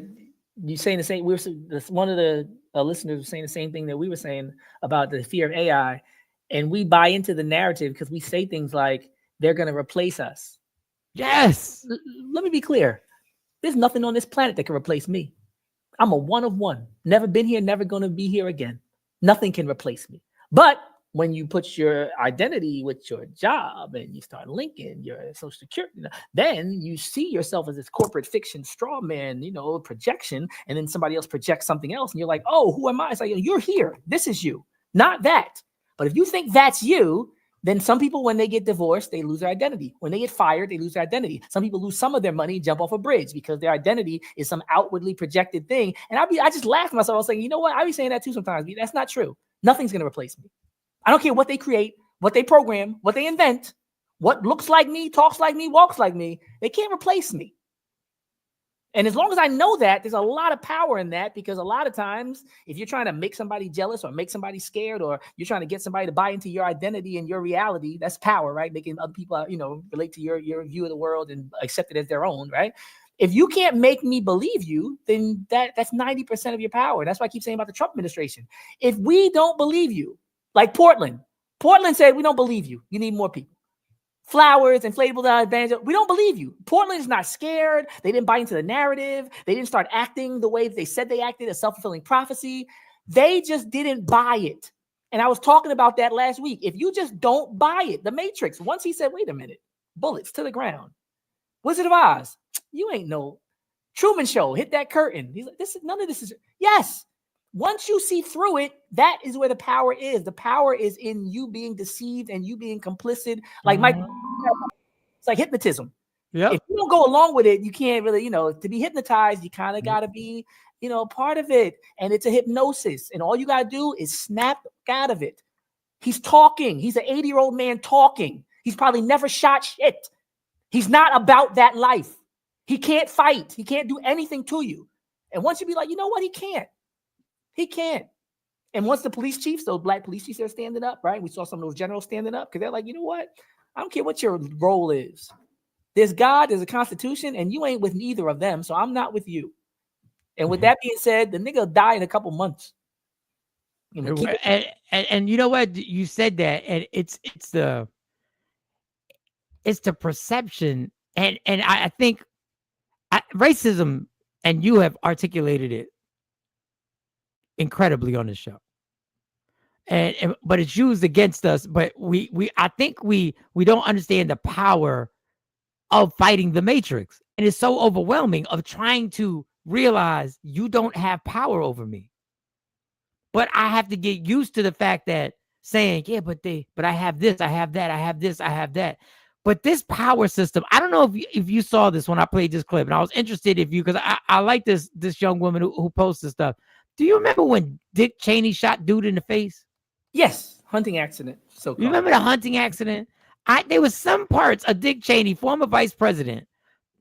you saying the same. One of the listeners was saying the same thing that we were saying about the fear of AI, and we buy into the narrative because we say things like they're going to replace us. Yes. Let me be clear. There's nothing on this planet that can replace me. I'm a one of one. Never been here, never going to be here again. Nothing can replace me. But when you put your identity with your job and you start linking your social security, then you see yourself as this corporate fiction straw man, projection, and then somebody else projects something else, and you're like, oh, who am I? It's like, you're here. This is you, not that. But if you think that's you, then some people, when they get divorced, they lose their identity. When they get fired, they lose their identity. Some people lose some of their money, jump off a bridge because their identity is some outwardly projected thing. And I just laughed at myself. I was saying, you know what? I be saying that too sometimes. That's not true. Nothing's going to replace me. I don't care what they create, what they program, what they invent, what looks like me, talks like me, walks like me. They can't replace me. And as long as I know that, there's a lot of power in that, because a lot of times if you're trying to make somebody jealous or make somebody scared, or you're trying to get somebody to buy into your identity and your reality, that's power, right? Making other people, relate to your view of the world and accept it as their own, right? If you can't make me believe you, then that's 90% of your power. That's why I keep saying about the Trump administration. If we don't believe you, like Portland said, we don't believe you. You need more people. Flowers, inflatable bands. We don't believe you. Portland is not scared. They didn't buy into the narrative. They didn't start acting the way they said they acted, a self-fulfilling prophecy. They just didn't buy it. And I was talking about that last week. If you just don't buy it, the Matrix, once he said, wait a minute, bullets to the ground. Wizard of Oz, you ain't no Truman Show. Hit that curtain. He's like, none of this is, yes. Once you see through it, that is where the power is. The power is in you being deceived and you being complicit. Like Mike, it's like hypnotism. Yep. If you don't go along with it, you can't really, to be hypnotized, you kind of got to be, part of it. And it's a hypnosis. And all you got to do is snap out of it. He's talking. He's an 80-year-old man talking. He's probably never shot shit. He's not about that life. He can't fight. He can't do anything to you. And once you be like, you know what? He can't. He can't. And once the police chiefs, those black police chiefs are standing up, right? We saw some of those generals standing up because they're like, you know what? I don't care what your role is. There's God, there's a constitution, and you ain't with neither of them, so I'm not with you. And with that being said, the nigga will die in a couple months. And you know what? You said that, and it's the perception, and I think racism, and you have articulated it incredibly on the show, but it's used against us. But I think we don't understand the power of fighting the Matrix, and it's so overwhelming of trying to realize you don't have power over me. But I have to get used to the fact that saying, yeah, but I have this, I have that, I have this, I have that. But this power system, I don't know if you saw this when I played this clip, and I was interested because I like this young woman who posts this stuff. Do you remember when Dick Cheney shot dude in the face? Yes, hunting accident. So you remember the hunting accident? There was some parts of Dick Cheney, former vice president,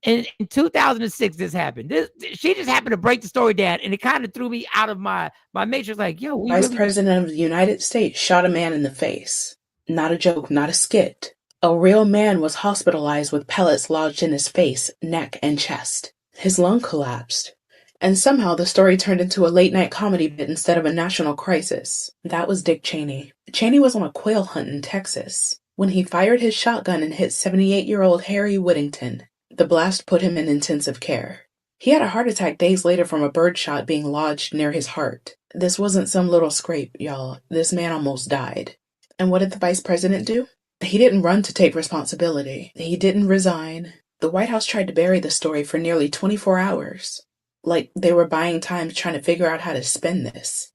in 2006. This happened. She just happened to break the story down, and it kind of threw me out of my matrix. Like, yo, Vice President of the United States shot a man in the face. Not a joke, not a skit. A real man was hospitalized with pellets lodged in his face, neck, and chest. His lung collapsed. And somehow the story turned into a late-night comedy bit instead of a national crisis. That was Dick Cheney. Cheney was on a quail hunt in Texas when he fired his shotgun and hit 78-year-old Harry Whittington. The blast put him in intensive care. He had a heart attack days later from a bird shot being lodged near his heart. This wasn't some little scrape, y'all. This man almost died. And what did the vice president do? He didn't run to take responsibility. He didn't resign. The White House tried to bury the story for nearly 24 hours. Like they were buying time trying to figure out how to spin this.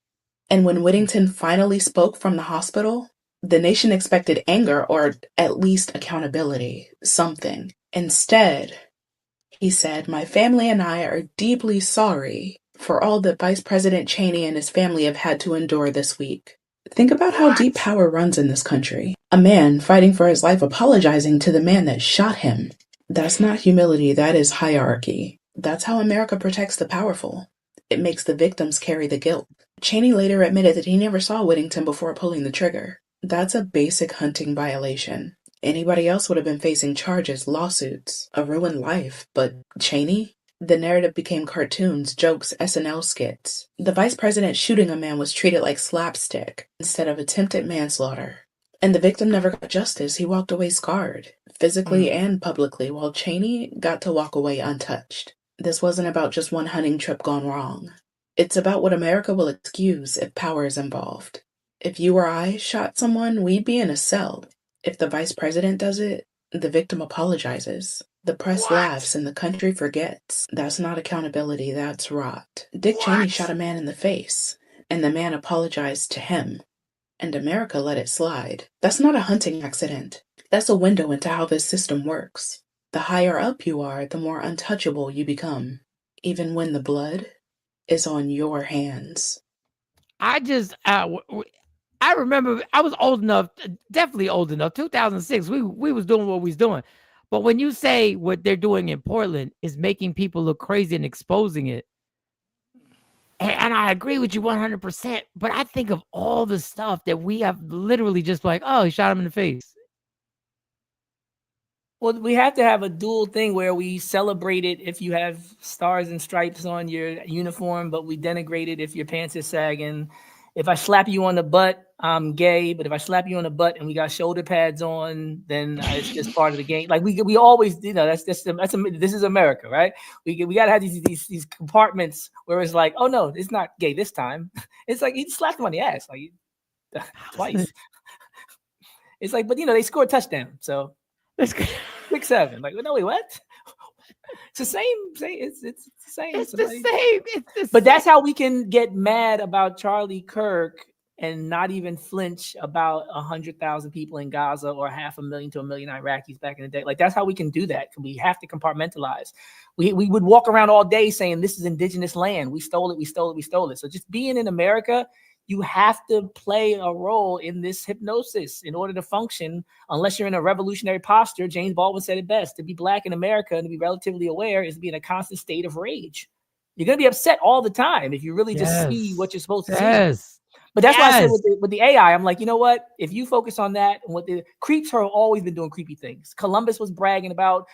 And when Whittington finally spoke from the hospital, the nation expected anger or at least accountability, something. Instead, he said, "My family and I are deeply sorry for all that Vice President Cheney and his family have had to endure this week." Think about how deep power runs in this country. A man fighting for his life apologizing to the man that shot him. That's not humility, that is hierarchy. That's how America protects the powerful. It makes the victims carry the guilt. Cheney later admitted that he never saw Whittington before pulling the trigger. That's a basic hunting violation. Anybody else would have been facing charges, lawsuits, a ruined life. But Cheney? The narrative became cartoons, jokes, SNL skits. The vice president shooting a man was treated like slapstick instead of attempted manslaughter. And the victim never got justice. He walked away scarred, physically and publicly, while Cheney got to walk away untouched. This wasn't about just one hunting trip gone wrong. It's about what America will excuse if power is involved. If you or I shot someone, we'd be in a cell. If the vice president does it, the victim apologizes. The press laughs and the country forgets. That's not accountability, that's rot. Dick Cheney shot a man in the face, and the man apologized to him. And America let it slide. That's not a hunting accident. That's a window into how this system works. The higher up you are, the more untouchable you become, even when the blood is on your hands. I remember I was old enough, definitely old enough. 2006, we was doing what we was doing. But when you say what they're doing in Portland is making people look crazy and exposing it, and I agree with you 100%. But I think of all the stuff that we have literally just like, oh, he shot him in the face. Well, we have to have a dual thing where we celebrate it if you have stars and stripes on your uniform, but we denigrate it if your pants are sagging. If I slap you on the butt, I'm gay. But if I slap you on the butt and we got shoulder pads on, then it's just part of the game. Like we always, this is America, right? We got to have these compartments where it's like, oh no, it's not gay this time. It's like he slapped him on the ass like twice. It's like, but they scored a touchdown, so. 6-7. Like, no, wait, what? It's the same. It's the same. It's the same. But that's how we can get mad about Charlie Kirk and not even flinch about 100,000 people in Gaza or 500,000 to 1 million Iraqis back in the day. Like, that's how we can do that. We have to compartmentalize. We would walk around all day saying this is indigenous land. We stole it. We stole it. We stole it. So just being in America, you have to play a role in this hypnosis in order to function. Unless you're in a revolutionary posture, James Baldwin said it best: to be black in America and to be relatively aware is to be in a constant state of rage. You're going to be upset all the time if you really just see what you're supposed to see. But that's why I said with the AI, I'm like, you know what? If you focus on that, and what the creeps have always been doing creepy things. Columbus was bragging about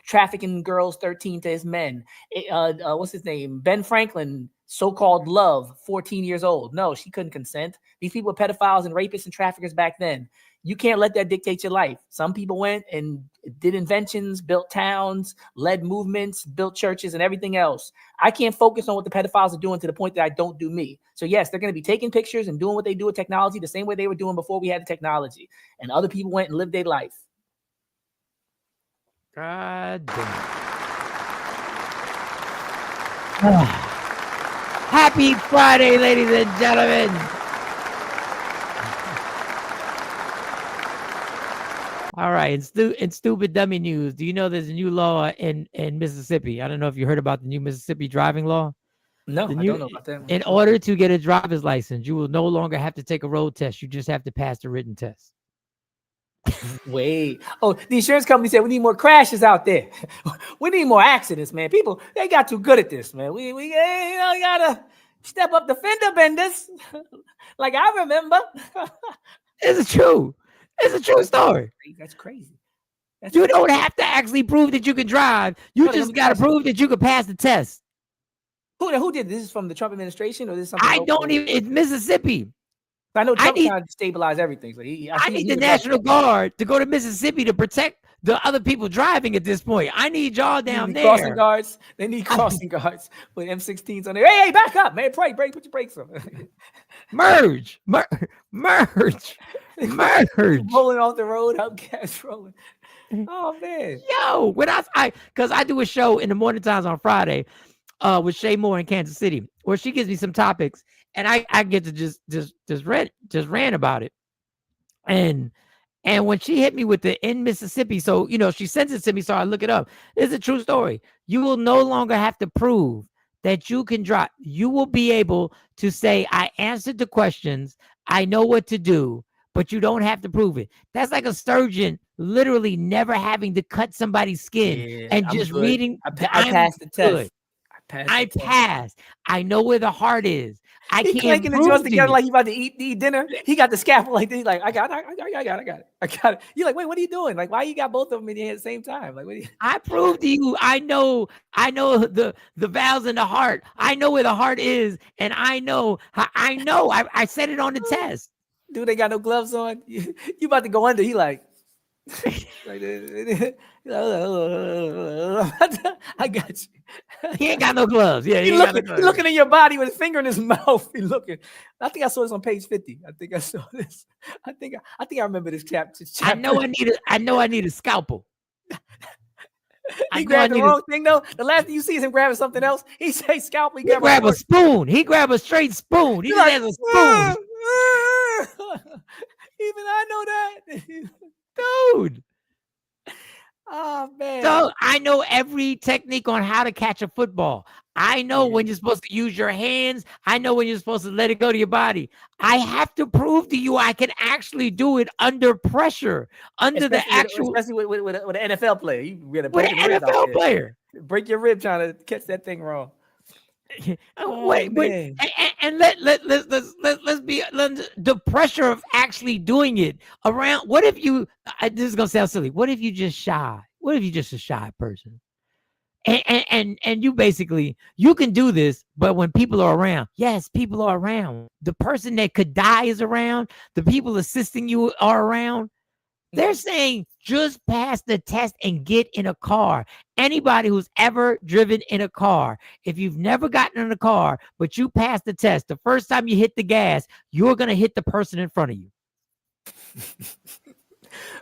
trafficking girls 13 to his men. What's his name? Ben Franklin, so-called love, 14 years old. No, she couldn't consent. These people were pedophiles and rapists and traffickers back then. You can't let that dictate your life. Some people went and did inventions, built towns, led movements, built churches and everything else. I can't focus on what the pedophiles are doing to the point that I don't do me. So yes, they're going to be taking pictures and doing what they do with technology the same way they were doing before we had the technology. And other people went and lived their life. God damn. Happy Friday, ladies and gentlemen. All right, in stupid dummy news, do you know there's a new law in Mississippi? I don't know if you heard about the new Mississippi driving law. No, I don't know about that one. In order to get a driver's license, you will no longer have to take a road test. You just have to pass the written test. Wait. Oh, the insurance company said we need more crashes out there. We need more accidents, man. People, they got too good at this, man. We gotta step up the fender benders. Like I remember. It's true. It's a true story. That's crazy. You don't have to actually prove that you can drive. You just got to prove that you can pass the test. Who did this? Is from the Trump administration or this is something? I don't even. It's Mississippi. I know Trump's need- trying to stabilize everything. So I need the National Guard to go to Mississippi to protect the other people driving at this point. I need y'all down there. Crossing guards. They need crossing guards with M16s on there. Hey, back up, man. Brake, put your brakes on. Merge. Rolling off the road, up gas rolling. Oh man. Yo, when because I do a show in the morning times on Friday with Shay Moore in Kansas City, where she gives me some topics and I get to just rant about it. And when she hit me with the in Mississippi, so she sends it to me, so I look it up. It's a true story. You will no longer have to prove that you can drive. You will be able to say, I answered the questions, I know what to do, but you don't have to prove it. That's like a surgeon literally never having to cut somebody's skin and I'm just good. reading. I passed the test. I passed. I know where the heart is. I He can't clanking the prove joints to together you. like he about to eat dinner. He got the scalpel like this. He's like, I got it. You're like, wait, what are you doing? Like, why you got both of them in your hand at the same time? Like, what are you? I prove to you, I know the valves in the heart. I know where the heart is, and I know. I said it on the test. Dude, they got no gloves on. You about to go under. He like, I got you. He ain't got no gloves. Yeah, he looking in your body with his finger in his mouth. He looking. I think I saw this on page 50. I think I saw this. I think I remember this chapter. I know I need a scalpel. He grabbed the wrong thing though. The last thing you see is him grabbing something else. He say scalpel. He grab a spoon. He grab a straight spoon. He just has a spoon. Even I know that. Dude. Oh man. So I know every technique on how to catch a football. I know when you're supposed to use your hands. I know when you're supposed to let it go to your body. I have to prove to you I can actually do it under pressure, especially with an NFL player. You get with an NFL player. Break your rib trying to catch that thing wrong. Wait, and let's be the pressure of actually doing it around. What if you? This is gonna sound silly. What if you just shy? What if you just a shy person? And you basically you can do this, but when people are around, yes, people are around. The person that could die is around. The people assisting you are around. They're saying just pass the test and get in a car. Anybody who's ever driven in a car, if you've never gotten in a car, but you pass the test, the first time you hit the gas, you're going to hit the person in front of you.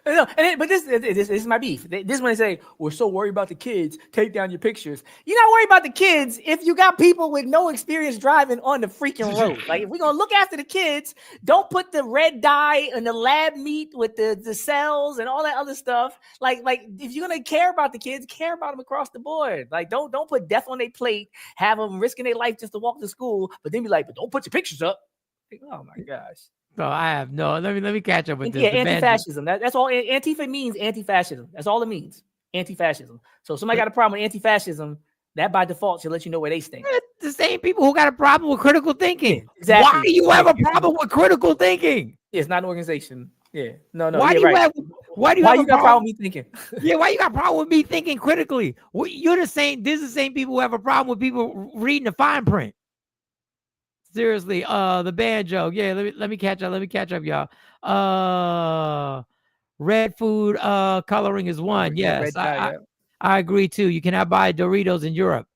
No, but this is my beef. This when they say we're so worried about the kids, take down your pictures. You're not worried about the kids if you got people with no experience driving on the freaking road. Like if we're gonna look after the kids, don't put the red dye and the lab meat with the cells and all that other stuff. Like if you're gonna care about the kids, care about them across the board. Like don't put death on their plate, have them risking their life just to walk to school, but then be like, but don't put your pictures up. Like, oh my gosh. No, I have no. Let me catch up with this. Yeah, anti-fascism. That's all. Antifa means anti-fascism. That's all it means. Anti-fascism. So if somebody got a problem with anti-fascism, that by default should let you know where they stand. The same people who got a problem with critical thinking. Yeah, exactly. Why do you have a problem with critical thinking? Yeah, it's not an organization. Yeah, no. Why do you have? Why do you got have a problem with me thinking? Yeah, why you got a problem with me thinking critically? You're the same. This is the same people who have a problem with people reading the fine print. Seriously, the banjo. Yeah, let me catch up. Let me catch up, y'all. Red food coloring is one. Yes, I agree too. You cannot buy Doritos in Europe.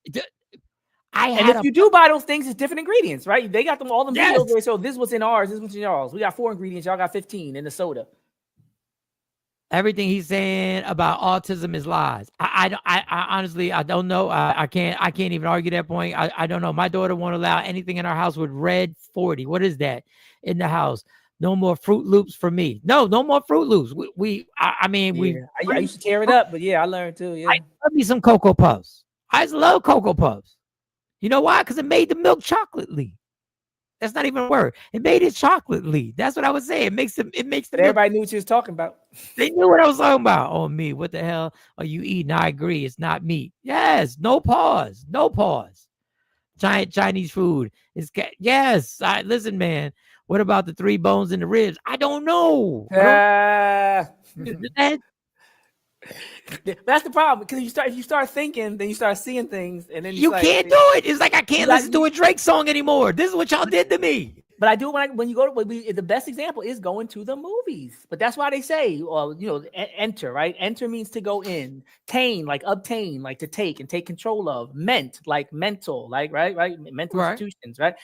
And if you do buy those things, it's different ingredients, right? They got them all the videos where so this is what's in ours, this is what's in yours. We got 4 ingredients, y'all got 15 in the soda. Everything he's saying about autism is lies. I honestly, I don't know. I can't even argue that point. I don't know. My daughter won't allow anything in our house with red 40. What is that in the house? No more Fruit Loops for me. No more Fruit Loops. I used to tear it up, but yeah, I learned too. Yeah, I love me some Cocoa Puffs. I just love Cocoa Puffs. You know why? Because it made the milk chocolately. That's not even a word. It made it chocolately. That's what I would say. It makes the everybody knew what you was talking about. They knew what I was talking about. Oh, me. What the hell are you eating? I agree. It's not meat. Yes. No pause. No pause. Chinese food. Yes. Listen, man. What about the 3 bones in the ribs? I don't know. That's the problem, because if you start thinking, then you start seeing things, and then you can't do it. It's like I can't listen to a Drake song anymore. This is what y'all did to me. But I do when you go to the best example is going to the movies. But that's why they say, enter, right? Enter means to go in. Tain, like obtain, like to take and take control of. Ment, like mental, like right, mental institutions, right?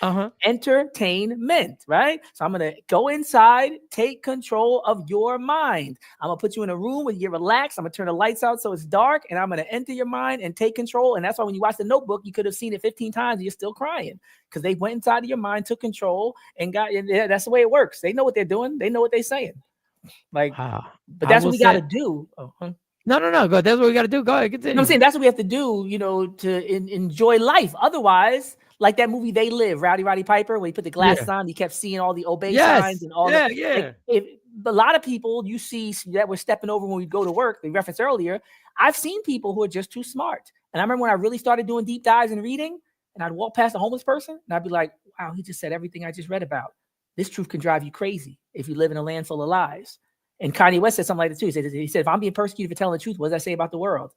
Entertainment, right? So I'm gonna go inside, take control of your mind. I'm gonna put you in a room where you get relaxed. I'm gonna turn the lights out so it's dark, and I'm gonna enter your mind and take control. And that's why when you watch The Notebook, you could have seen it 15 times and you're still crying because they went inside of your mind, took control, and that's the way it works. They know what they're doing. They know what they're saying. Like, but that's what we got to do. No. Go. That's what we got to do. Go ahead. Continue. I'm saying that's what we have to do, to enjoy life. Otherwise, like that movie They Live, Rowdy Roddy Piper, where he put the glasses on, he kept seeing all the obey signs and all that. Yeah. Like, a lot of people you see that we're stepping over when we go to work, we referenced earlier. I've seen people who are just too smart. And I remember when I really started doing deep dives and reading, and I'd walk past a homeless person and I'd be like, wow, he just said everything I just read about. This truth can drive you crazy if you live in a land full of lies. And Kanye West said something like that too. He said, if I'm being persecuted for telling the truth, what does that say about the world?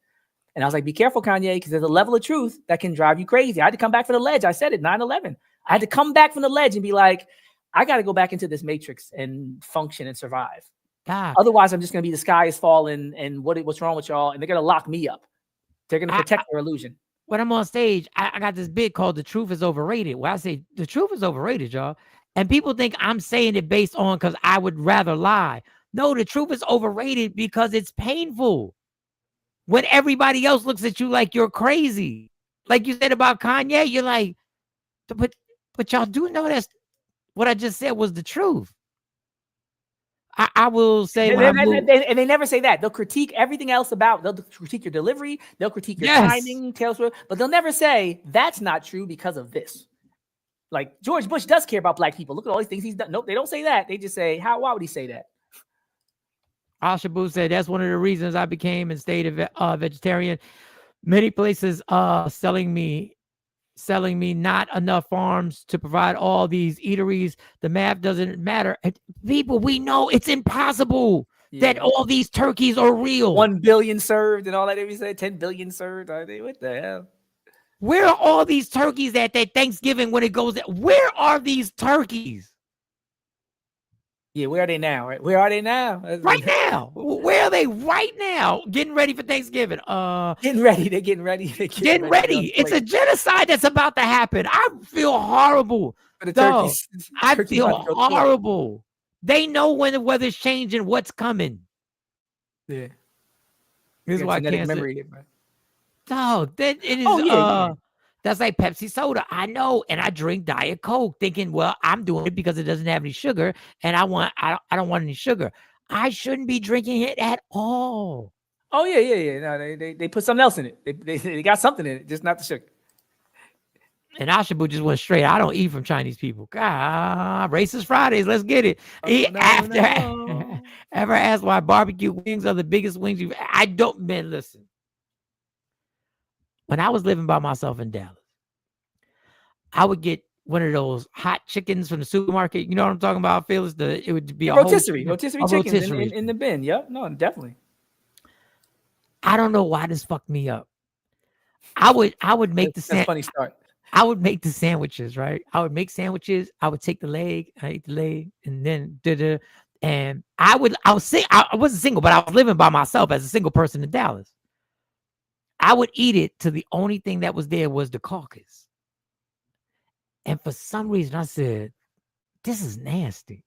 And I was like, be careful, Kanye, because there's a level of truth that can drive you crazy. I had to come back from the ledge. I said it, 9/11. I had to come back from the ledge and be like, I got to go back into this matrix and function and survive. Otherwise, I'm just going to be the sky is falling and what's wrong with y'all? And they're going to lock me up. They're going to protect their illusion. When I'm on stage, I got this bit called The Truth is Overrated, where I say the truth is overrated, y'all. And people think I'm saying it based on because I would rather lie. No, the truth is overrated because it's painful. When everybody else looks at you like you're crazy. Like you said about Kanye, you're like, but y'all do know that's what I just said was the truth. I will say, and they never say that. They'll critique everything else they'll critique your delivery, they'll critique your timing, but they'll never say that's not true because of this. Like George Bush does care about black people. Look at all these things he's done. Nope, they don't say that. They just say, why would he say that? Al-Shabu said that's one of the reasons I became and stayed a vegetarian. Many places selling me not enough farms to provide all these eateries. The math doesn't matter. People, we know it's impossible that all these turkeys are real. 1 billion served and all that. Every say 10 billion served. What the hell? Where are all these turkeys at that Thanksgiving when it goes? Where are these turkeys? Yeah, where are they now? Right? Where are they now? Right now. Where are they right now? Getting ready for Thanksgiving. Getting ready. They're getting ready. Getting ready. It's a genocide that's about to happen. I feel horrible. For the turkeys. I feel horrible. They know when the weather's changing, what's coming. Yeah. This is why I can't memory. Dog, that it is. That's like Pepsi soda. I know, and I drink Diet Coke, thinking, well, I'm doing it because it doesn't have any sugar, and I don't want any sugar. I shouldn't be drinking it at all. Oh yeah. No, they put something else in it. They got something in it, just not the sugar. And Al-Shabu just went straight. I don't eat from Chinese people. God, racist Fridays. Let's get it. Ever asked why barbecue wings are the biggest wings you've? I don't. Man, listen. When I was living by myself in Dallas, I would get one of those hot chickens from the supermarket. You know what I'm talking about, Phyllis? It would be a rotisserie chickens in the bin. Yep, no, definitely. I don't know why this fucked me up. I would make the funny start. I would make the sandwiches, right? I would make sandwiches. I would take the leg, I eat the leg, and then and I wasn't single, but I was living by myself as a single person in Dallas. I would eat it till the only thing that was there was the carcass. And for some reason, I said, this is nasty.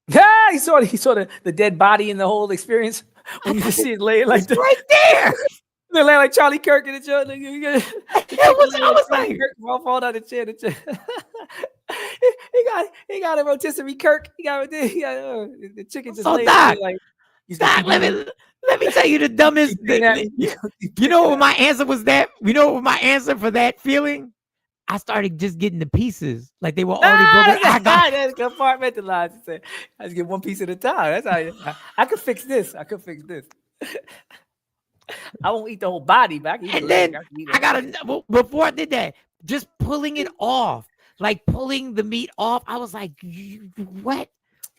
Yeah, he saw the dead body in the whole experience. When you just see it laying like that. Right there. They're laying like Charlie Kirk in the chair. I was like, fall down the chair. He got a rotisserie Kirk. He got the chicken just laying Doc, like. Doc, let me tell you the dumbest. You know what my answer was that? You know what my answer for that feeling? I started just getting the pieces. Like they were already broken. That's compartmentalized. I just get one piece at a time. That's how I could fix this. I won't eat the whole body, but I can eat and then before I did that, just pulling it off. Like pulling the meat off. I was like, what?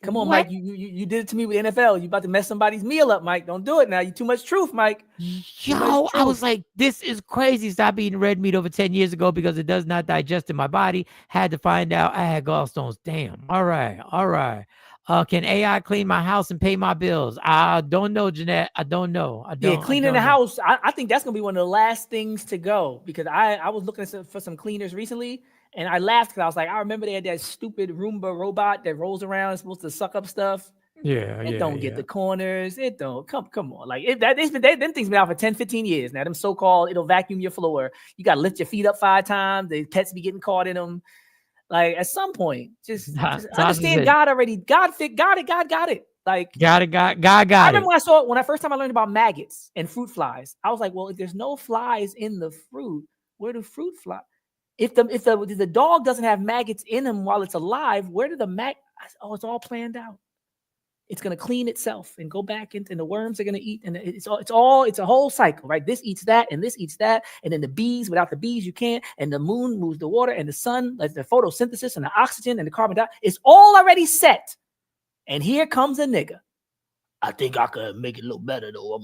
Come on, What? Mike. You did it to me with NFL. You about to mess somebody's meal up, Mike. Don't do it now. You too much truth, Mike. Too much Yo, I was truth. like, this is crazy. Stop eating red meat over 10 years ago because it does not digest in my body. Had to find out I had gallstones. Damn. All right. All right. Can AI clean my house and pay my bills? I don't know, Jeanette. I don't know. I Yeah, don't cleaning the know. house. I think that's gonna be one of the last things to go because I was looking for some cleaners recently and I laughed because I was like, I remember they had that stupid Roomba robot that rolls around, it's supposed to suck up stuff. Yeah, It yeah, don't get yeah. the corners. It don't come on. Like them things been out for 10, 15 years now. Them so-called it'll vacuum your floor. You gotta lift your feet up 5 times. The pets be getting caught in them. Like at some point, just Tasha understand said, God already. God got it. Like got it. God I got remember it. when I first time I learned about maggots and fruit flies, I was like, well, if there's no flies in the fruit, where do fruit fly? If the dog doesn't have maggots in him while it's alive, where do the oh, it's all planned out. It's gonna clean itself and go back into, and the worms are gonna eat, and it's a whole cycle, right? This eats that, and this eats that, and then the bees. Without the bees, you can't. And the moon moves the water, and the sun, like the photosynthesis, and the oxygen, and the carbon dioxide. It's all already set. And here comes a nigga. I think I could make it a little better though.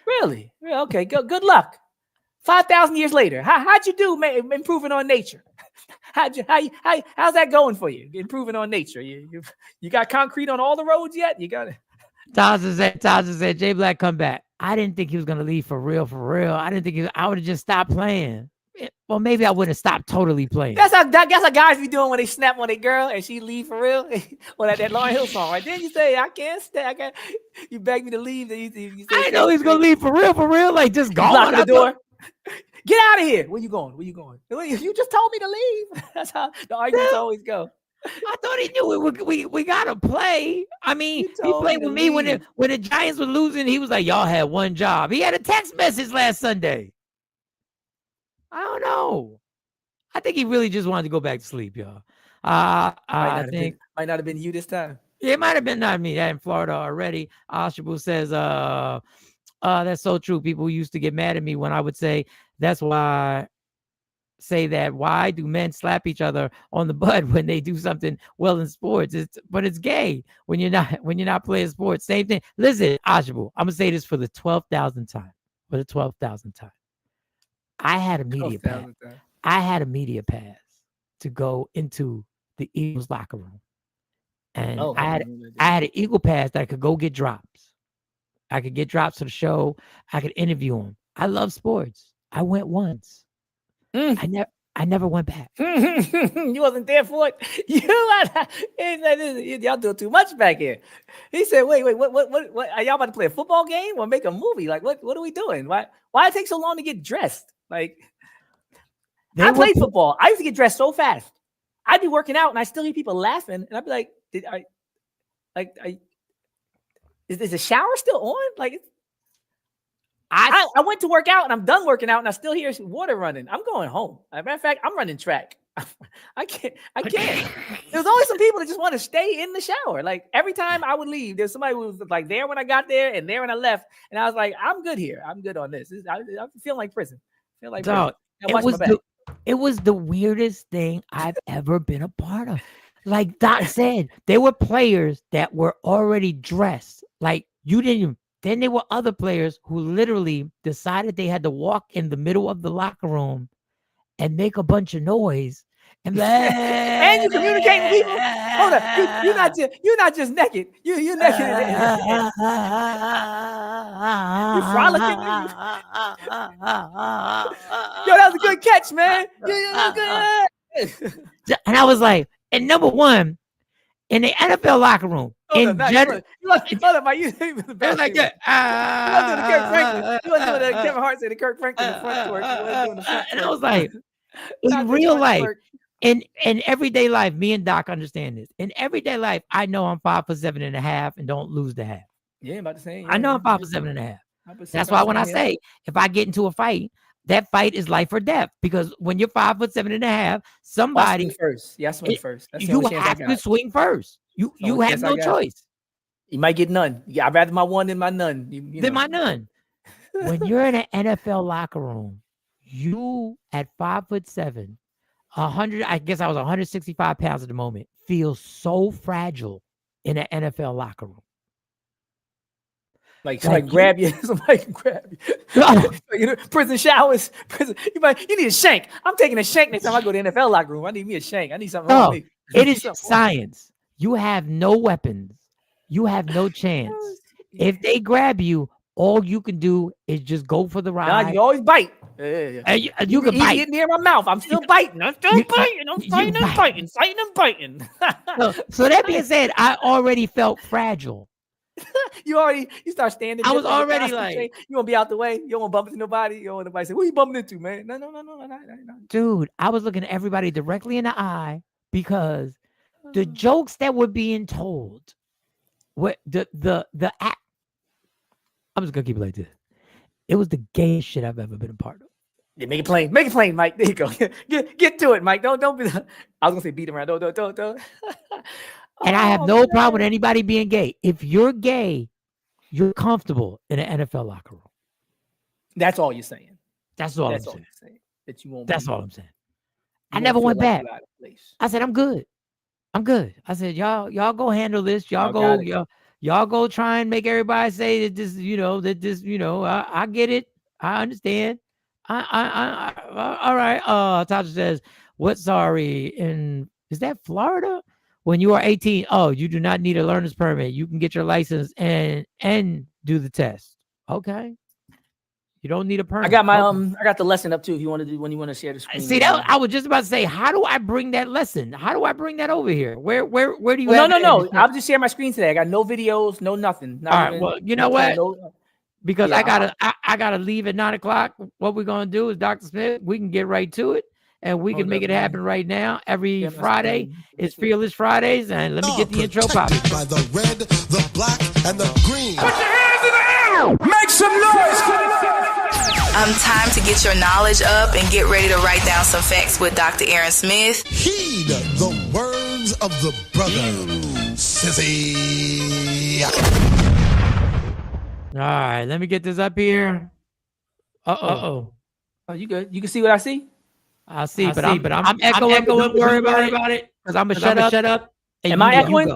Really? Yeah, okay. Good luck. 5,000 years later, how'd you do improving on nature? How's that going for you? Improving on nature. You got concrete on all the roads yet? You got it. Tasha said, Jay Black, come back. I didn't think he was gonna leave for real. I didn't think I would have just stopped playing. Well, maybe I wouldn't have stopped totally playing. That's how guys be doing when they snap on a girl and she leave for real. Well, that Lauryn Hill song, right? Then you say, I can't stay. You beg me to leave. Then you say, I didn't know he's gonna leave for real. Like just gone. Locking the door. Get out of here. Where you going? You just told me to leave. That's how the arguments always go. I thought he knew we gotta play. I mean, he played with me when the Giants were losing. He was like, y'all had one job. He had a text message last Sunday. I don't know. I think he really just wanted to go back to sleep, y'all. I think might not have been you this time. It might have been not me. That in Florida already. Oshabu says, that's so true. People used to get mad at me when I would say, that's why say that. Why do men slap each other on the butt when they do something well in sports? But it's gay when you're not playing sports. Same thing. Listen, Oshabu, I'm gonna say this for the 12,000th time. For the 12,000th time. I had a media pass. I had a media pass to go into the Eagles locker room. And I had an Eagle pass that I could go get drops. I could get drops to the show. I could interview them. I love sports. I went once. I never went back. You wasn't there for it. Y'all doing too much back here. He said, "Wait, what? Are y'all about to play a football game or make a movie? Like, what are we doing? Why it take so long to get dressed? Like, I played football. I used to get dressed so fast. I'd be working out and I still hear people laughing, and I'd be like, is the shower still on? Like, I went to work out and I'm done working out and I still hear water running. I'm going home. As a matter of fact, I'm running track. I can't. There's always some people that just want to stay in the shower. Like every time I would leave, there's somebody who was like there when I got there and there when I left. And I was like, I'm good here. I'm good on this. I feel like prison. I feel like prison. It was the weirdest thing I've ever been a part of. Like Doc said, there were players that were already dressed. Like you didn't even. Then there were other players who literally decided they had to walk in the middle of the locker room and make a bunch of noise. And and you communicate with people. Hold on, you're not just naked. You're naked. You frolicking. Yo, that was a good catch, man. Good. And I was like, and number one, in the NFL locker room, You wasn't like that. You wasn't doing the Kirk Franklin. You wasn't doing the Kevin Hart said the Kirk Franklin in the front court. And I was like, in real life, in everyday life, me and Doc understand this. In everyday life, I know I'm 5'7.5" and don't lose the half. Yeah, about the same. I know I'm 5'7.5". That's why when I say if I get into a fight, that fight is life or death, because when you're 5'7.5", somebody first. Yeah, swing first. That's you have to swing first. You have no choice. You might get none. Yeah, I'd rather my one than my none. Than my none. When you're in an NFL locker room, you at 5'7", 100. I guess I was 165 pounds at the moment. feel so fragile in an NFL locker room. Like somebody grab you, somebody can grab you. Prison showers, prison. You need a shank. I'm taking a shank next time I go to the NFL locker room. I need me a shank. I need something on me. It is science. You have no weapons. You have no chance. If they grab you, all you can do is just go for the ride. Nah, you always bite. You can bite. Get near my mouth. I'm still biting. I'm still biting. I'm fighting and biting. Fighting and biting. So that being said, I already felt fragile. You start standing. I was already like, you want to be out the way. You don't want to bump into nobody. You don't want nobody to say, "Who you bumping into, man?" No. Dude, I was looking at everybody directly in the eye because the jokes that were being told, what the act. I'm just gonna keep it like this. It was the gayest shit I've ever been a part of. Yeah, make it plain, Mike. There you go. Get to it, Mike. Don't be. I was gonna say beat around. Don't. And I have no problem with anybody being gay. If you're gay, you're comfortable in an NFL locker room. That's all you're saying. That's all I'm you're saying. That you won't. That's all I'm saying. I never went back. I said, I'm good. I said, y'all go handle this. Y'all go try and make everybody say that this, I get it. I understand. All right. Tasha says, what? Sorry. And is that Florida? When you are 18, you do not need a learner's permit. You can get your license and do the test. Okay. You don't need a permit. I got my I got the lesson up too. If you want to do when you want to share the screen. See that I was just about to say, how do I bring that lesson? How do I bring that over here? Where do you? No. I'll just share my screen today. I got no videos, no nothing. All right. Well, you know what? Because I gotta leave at 9:00. What we're gonna do is, Dr. Smith, we can get right to it. And we can make it happen right now. Every Friday is Fearless Fridays. And let me get the intro popping. By the red, the black, and the green. Put your hands in the air! Make some noise! Time to get your knowledge up and get ready to write down some facts with Dr. Aaron Smith. Heed the words of the brother, Sissy. All right, let me get this up here. Oh, you good? You can see what I see? I see, but I'm echoing. Don't worry about it. Because I'm gonna shut up. Am I echoing?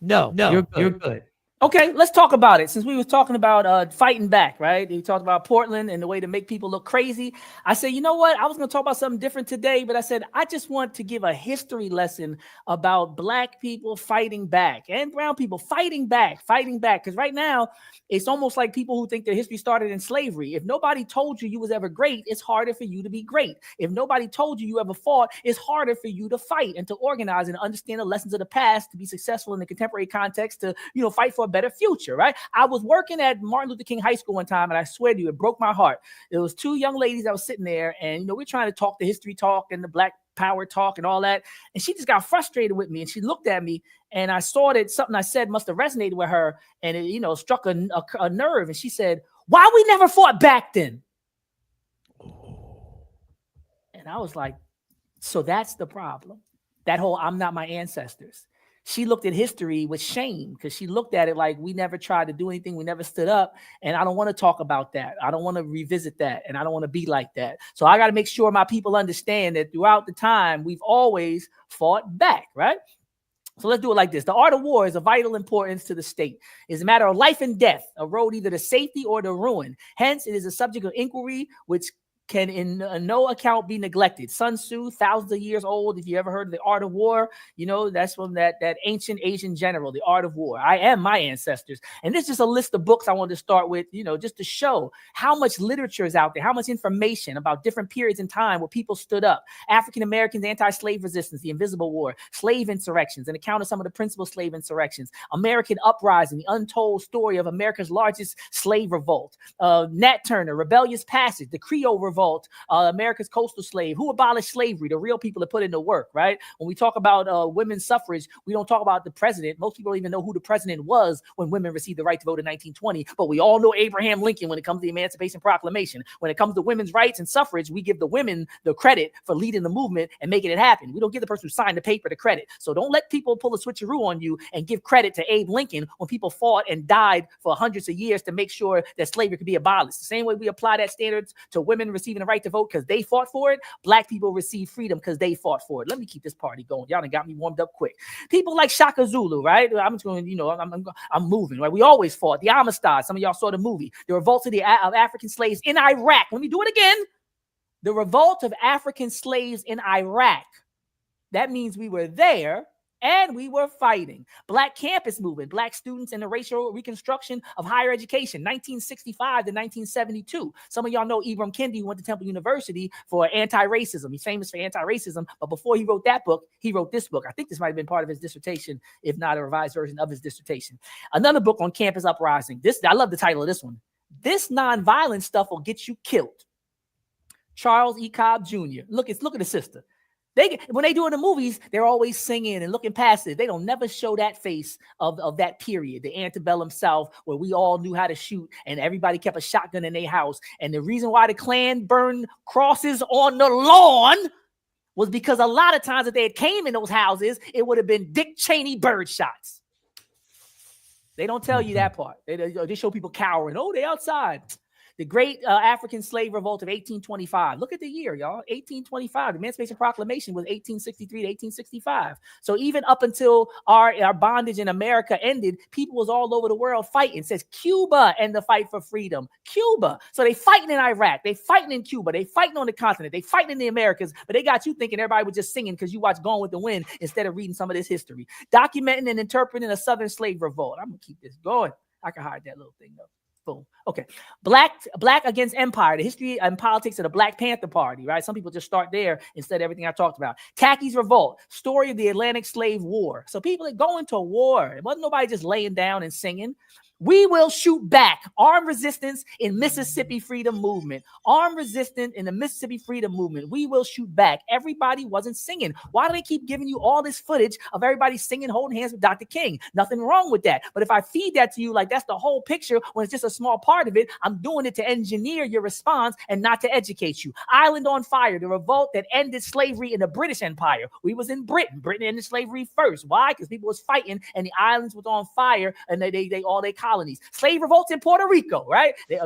No, you're good. Okay, let's talk about it. Since we were talking about fighting back, right? We talked about Portland and the way to make people look crazy. I said, you know what? I was going to talk about something different today, but I said, I just want to give a history lesson about Black people fighting back and brown people fighting back. Because right now, it's almost like people who think their history started in slavery. If nobody told you was ever great, it's harder for you to be great. If nobody told you ever fought, it's harder for you to fight and to organize and understand the lessons of the past to be successful in the contemporary context, to, fight for a better future, right? I was working at Martin Luther King High School one time, and I swear to you, it broke my heart. There was two young ladies that was sitting there, and we're trying to talk the history talk and the Black power talk and all that, and she just got frustrated with me, and she looked at me, and I saw that something I said must have resonated with her, and it struck a nerve, and she said, "Why we never fought back then?" And I was like, so that's the problem. That whole "I'm not my ancestors." She looked at history with shame because she looked at it like we never tried to do anything. We never stood up. And I don't want to talk about that. I don't want to revisit that. And I don't want to be like that. So I got to make sure my people understand that throughout the time, we've always fought back, right? So let's do it like this. The art of war is of vital importance to the state. It is a matter of life and death, a road either to safety or to ruin. Hence, it is a subject of inquiry which can in no account be neglected. Sun Tzu, thousands of years old. If you ever heard of the art of war, that's from that ancient Asian general, the art of war. I am my ancestors. And this is just a list of books I wanted to start with, just to show how much literature is out there, how much information about different periods in time where people stood up. African Americans, anti-slave resistance, the Invisible War, slave insurrections, an account of some of the principal slave insurrections, American uprising, the untold story of America's largest slave revolt, Nat Turner, Rebellious Passage, the Creole Revolt, America's coastal slave, who abolished slavery, the real people that put into work, right? When we talk about women's suffrage, we don't talk about the president. Most people don't even know who the president was when women received the right to vote in 1920, but we all know Abraham Lincoln when it comes to the Emancipation Proclamation. When it comes to women's rights and suffrage, we give the women the credit for leading the movement and making it happen. We don't give the person who signed the paper the credit. So don't let people pull a switcheroo on you and give credit to Abe Lincoln when people fought and died for hundreds of years to make sure that slavery could be abolished. The same way we apply that standards to women receiving the right to vote because they fought for it. Black people receive freedom because they fought for it. Let me keep this party going. Y'all done got me warmed up quick. People like Shaka Zulu, right? I'm just going, I'm moving, right? We always fought. The Amistad, some of y'all saw the movie. The revolt of African slaves in Iraq. Let me do it again. The revolt of African slaves in Iraq. That means we were there and we were fighting. Black campus movement, Black students and the racial reconstruction of higher education, 1965 to 1972. Some of y'all know Ibram Kendi, who went to Temple University for anti-racism. He's famous for anti-racism, but before he wrote that book, he wrote this book. I think this might have been part of his dissertation, if not a revised version of his dissertation. Another book on campus uprising. I love the title of this one. This nonviolent stuff will get you killed. Charles E. Cobb Jr. Look at the sister. When they do in the movies, they're always singing and looking past it. They don't never show that face of that period, the antebellum South, where we all knew how to shoot and everybody kept a shotgun in their house. And the reason why the Klan burned crosses on the lawn was because a lot of times if they had came in those houses, it would have been Dick Cheney bird shots. They don't tell you that part. They show people cowering. Oh, they outside. The great African slave revolt of 1825. Look at the year, y'all. 1825. The Emancipation Proclamation was 1863 to 1865. So even up until our bondage in America ended, people was all over the world fighting. It says Cuba and the fight for freedom. Cuba. So they fighting in Iraq. They fighting in Cuba. They fighting on the continent. They fighting in the Americas. But they got you thinking everybody was just singing because you watched Gone with the Wind instead of reading some of this history. Documenting and interpreting a Southern slave revolt. I'm going to keep this going. I can hide that little thing, though. Boom. Okay. Black against empire, the history and politics of the Black Panther Party, right? Some people just start there instead of everything I talked about. Taki's Revolt, story of the Atlantic Slave War. So people are going to war. It wasn't nobody just laying down and singing. We will shoot back. Armed resistance in Mississippi Freedom Movement. Armed resistance in the Mississippi Freedom Movement. We will shoot back. Everybody wasn't singing. Why do they keep giving you all this footage of everybody singing, holding hands with Dr. King? Nothing wrong with that. But if I feed that to you like that's the whole picture when it's just a small part of it, I'm doing it to engineer your response and not to educate you. Island on Fire, the revolt that ended slavery in the British Empire. We was in Britain. Britain ended slavery first. Why? Because people was fighting and the islands was on fire and they all they colonized. Slave revolts in Puerto Rico, right? They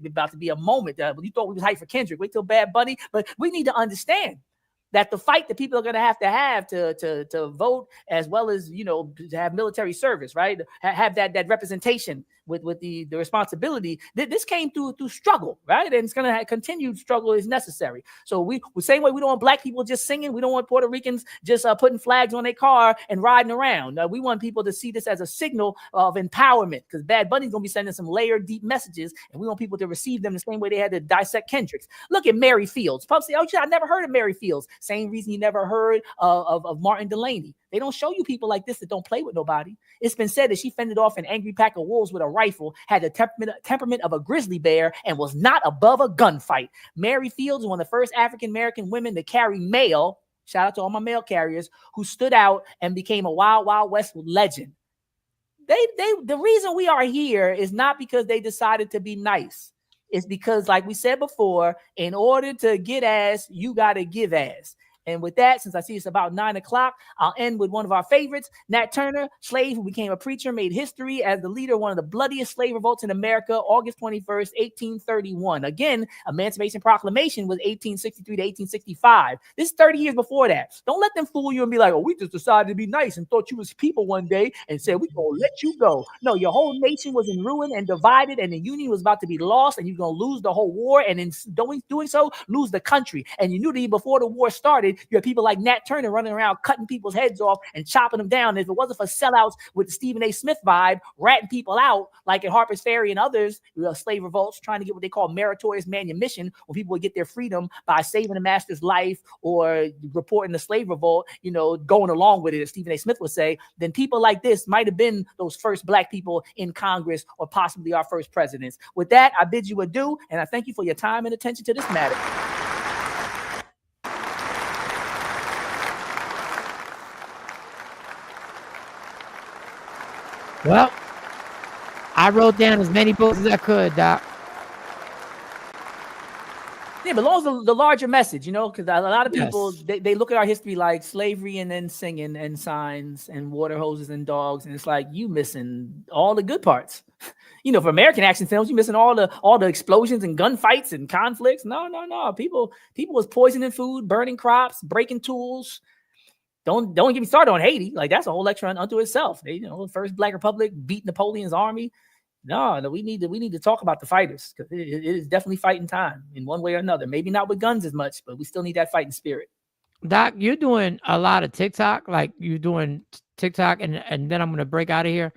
about to be a moment. You thought we was hyped for Kendrick. Wait till Bad Bunny. But we need to understand that the fight that people are going to have to vote, as well as, to have military service, right? Have that representation with the responsibility. This came through struggle, right? And it's going to continue struggle is necessary. So the same way we don't want Black people just singing, we don't want Puerto Ricans just putting flags on their car and riding around. We want people to see this as a signal of empowerment, because Bad Bunny's going to be sending some layered, deep messages, and we want people to receive them the same way they had to dissect Kendricks. Look at Mary Fields. Pump say, oh, I never heard of Mary Fields. Same reason you never heard of Martin Delaney. They don't show you people like this that don't play with nobody. It's been said that she fended off an angry pack of wolves with a rifle, had the temperament of a grizzly bear, and was not above a gunfight. Mary Fields was one of the first African-American women to carry mail. Shout out to all my mail carriers who stood out and became a Wild Wild West legend. The reason we are here is not because they decided to be nice. It's because, like we said before, in order to get ass, you got to give ass. And with that, since I see it's about 9 o'clock, I'll end with one of our favorites, Nat Turner, slave who became a preacher, made history as the leader of one of the bloodiest slave revolts in America, August 21st, 1831. Again, Emancipation Proclamation was 1863 to 1865. This is 30 years before that. Don't let them fool you and be like, oh, we just decided to be nice and thought you was people one day and said, we're going to let you go. No, your whole nation was in ruin and divided, and the Union was about to be lost, and you're going to lose the whole war, and in doing so, lose the country. And you knew that before the war started, you had people like Nat Turner running around cutting people's heads off and chopping them down. And if it wasn't for sellouts with the Stephen A. Smith vibe, ratting people out, like at Harper's Ferry and others, slave revolts, trying to get what they call meritorious manumission, when people would get their freedom by saving the master's life or reporting the slave revolt, going along with it, as Stephen A. Smith would say, then people like this might have been those first Black people in Congress or possibly our first presidents. With that, I bid you adieu, and I thank you for your time and attention to this matter. Well, I wrote down as many books as I could, Doc. Yeah, but as long as the larger message, because a lot of people, Yes. they look at our history like slavery and then singing and signs and water hoses and dogs. And it's like, you missing all the good parts. For American action films, you missing all the explosions and gunfights and conflicts. No. People was poisoning food, burning crops, breaking tools. Don't get me started on Haiti. Like, that's a whole lecture unto itself. They, first Black Republic beat Napoleon's army. No, we need to talk about the fighters, because it is definitely fighting time in one way or another. Maybe not with guns as much, but we still need that fighting spirit. Doc, you're doing a lot of TikTok, like you're doing TikTok, and then I'm going to break out of here.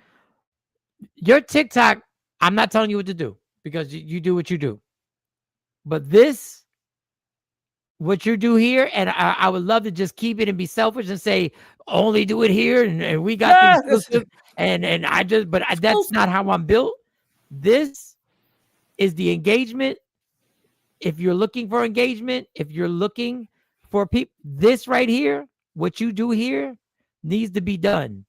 Your TikTok, I'm not telling you what to do, because you do what you do. But what you do here, and I would love to just keep it and be selfish and say, only do it here, and we got these exclusive, but that's not how I'm built. This is the engagement. If you're looking for engagement, if you're looking for people, this right here, what you do here needs to be done,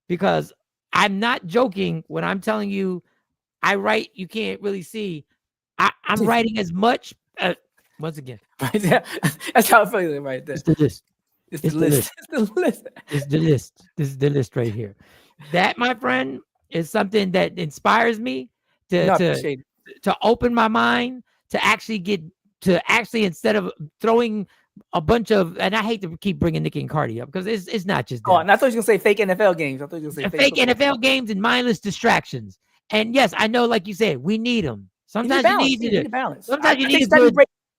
because I'm not joking when I'm telling you I write, you can't really see. I'm writing as much. Once again, right there. That's how I feel right there. It's the list. It's the list. It's the list. It's the list. This is the list right here. That, my friend, is something that inspires me to open my mind, to actually instead of throwing a bunch of, and I hate to keep bringing Nick and Cardi up, because it's not just that. Oh, and I thought you were gonna say fake NFL games. I thought you were gonna say fake NFL games and mindless distractions. And yes, I know, like you said, we need them. Sometimes you need to balance. Sometimes you need a good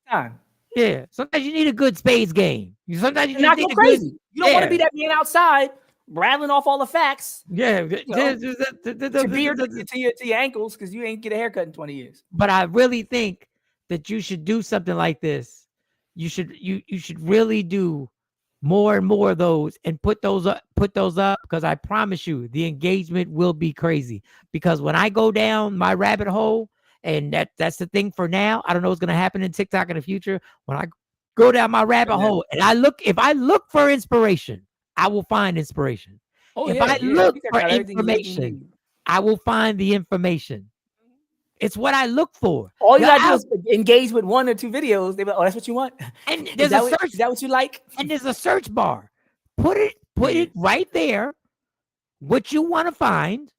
time. Yeah, sometimes you need a good spades game. Sometimes you not need go crazy. You don't want to be that man outside rattling off all the facts. Yeah, to beard to your ankles, because you ain't get a haircut in 20 years. But I really think that you should do something like this. You should really do more and more of those, and put those up, because I promise you the engagement will be crazy. Because when I go down my rabbit hole, and that's the thing for now, I don't know what's going to happen in TikTok in the future. When I go down my rabbit hole and if I look for inspiration, I will find inspiration. If I look for information, I will find the information. It's what I look for. All you gotta do is engage with 1 or 2 videos. They be like, oh, that's what you want. And there's a search. Is that what you like? And there's a search bar. Put it right there. What you want to find,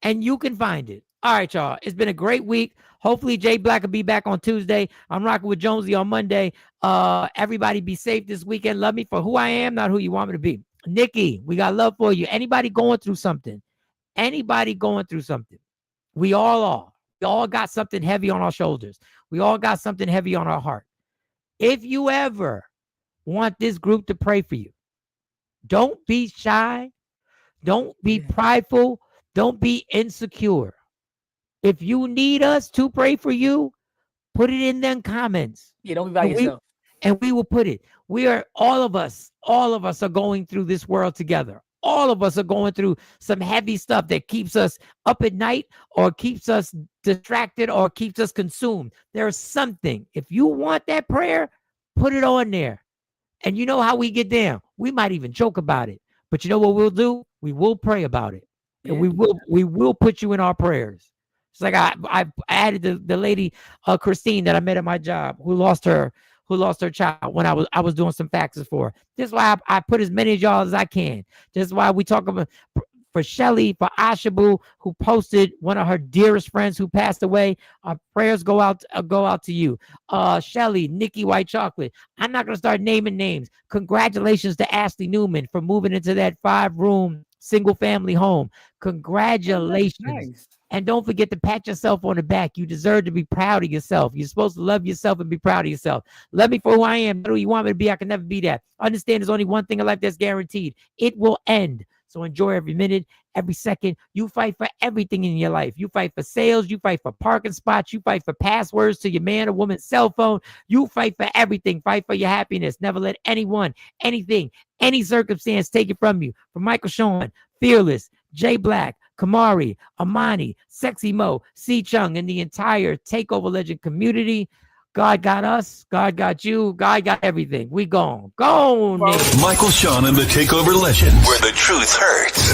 and you can find it. All right, y'all. It's been a great week. Hopefully, Jay Black will be back on Tuesday. I'm rocking with Jonesy on Monday. Everybody be safe this weekend. Love me for who I am, not who you want me to be. Nikki, we got love for you. Anybody going through something? We all are. We all got something heavy on our shoulders. We all got something heavy on our heart. If you ever want this group to pray for you, don't be shy. Don't be prideful. Don't be insecure. If you need us to pray for you, put it in them comments. Yeah, don't be by yourself. And we will put it. All of us are going through this world together. All of us are going through some heavy stuff that keeps us up at night, or keeps us distracted, or keeps us consumed. There's something. If you want that prayer, put it on there. And you know how we get down. We might even joke about it. But you know what we'll do? We will pray about it. Yeah. And we will put you in our prayers. It's like I added the lady Christine that I met at my job, who lost her child when I was doing some faxes for her. This is why I put as many of y'all as I can. This is why we talk about for Shelly, for Ashabu, who posted one of her dearest friends who passed away. Our prayers go out to you. Shelly, Nikki White Chocolate. I'm not gonna start naming names. Congratulations to Ashley Newman for moving into that 5-room single family home. Congratulations. Nice. And don't forget to pat yourself on the back. You deserve to be proud of yourself. You're supposed to love yourself and be proud of yourself. Love me for who I am. Not who you want me to be. I can never be that. Understand there's only one thing in life that's guaranteed. It will end. So enjoy every minute, every second. You fight for everything in your life. You fight for sales. You fight for parking spots. You fight for passwords to your man or woman's cell phone. You fight for everything. Fight for your happiness. Never let anyone, anything, any circumstance take it from you. From Michael Sean, Fearless, Jay Black, Kamari, Amani, Sexy Mo, C Chung, and the entire Takeover Legend community. God got us. God got you. God got everything. We gone. Gone. Michael Sean and the Takeover Legends, where the truth hurts.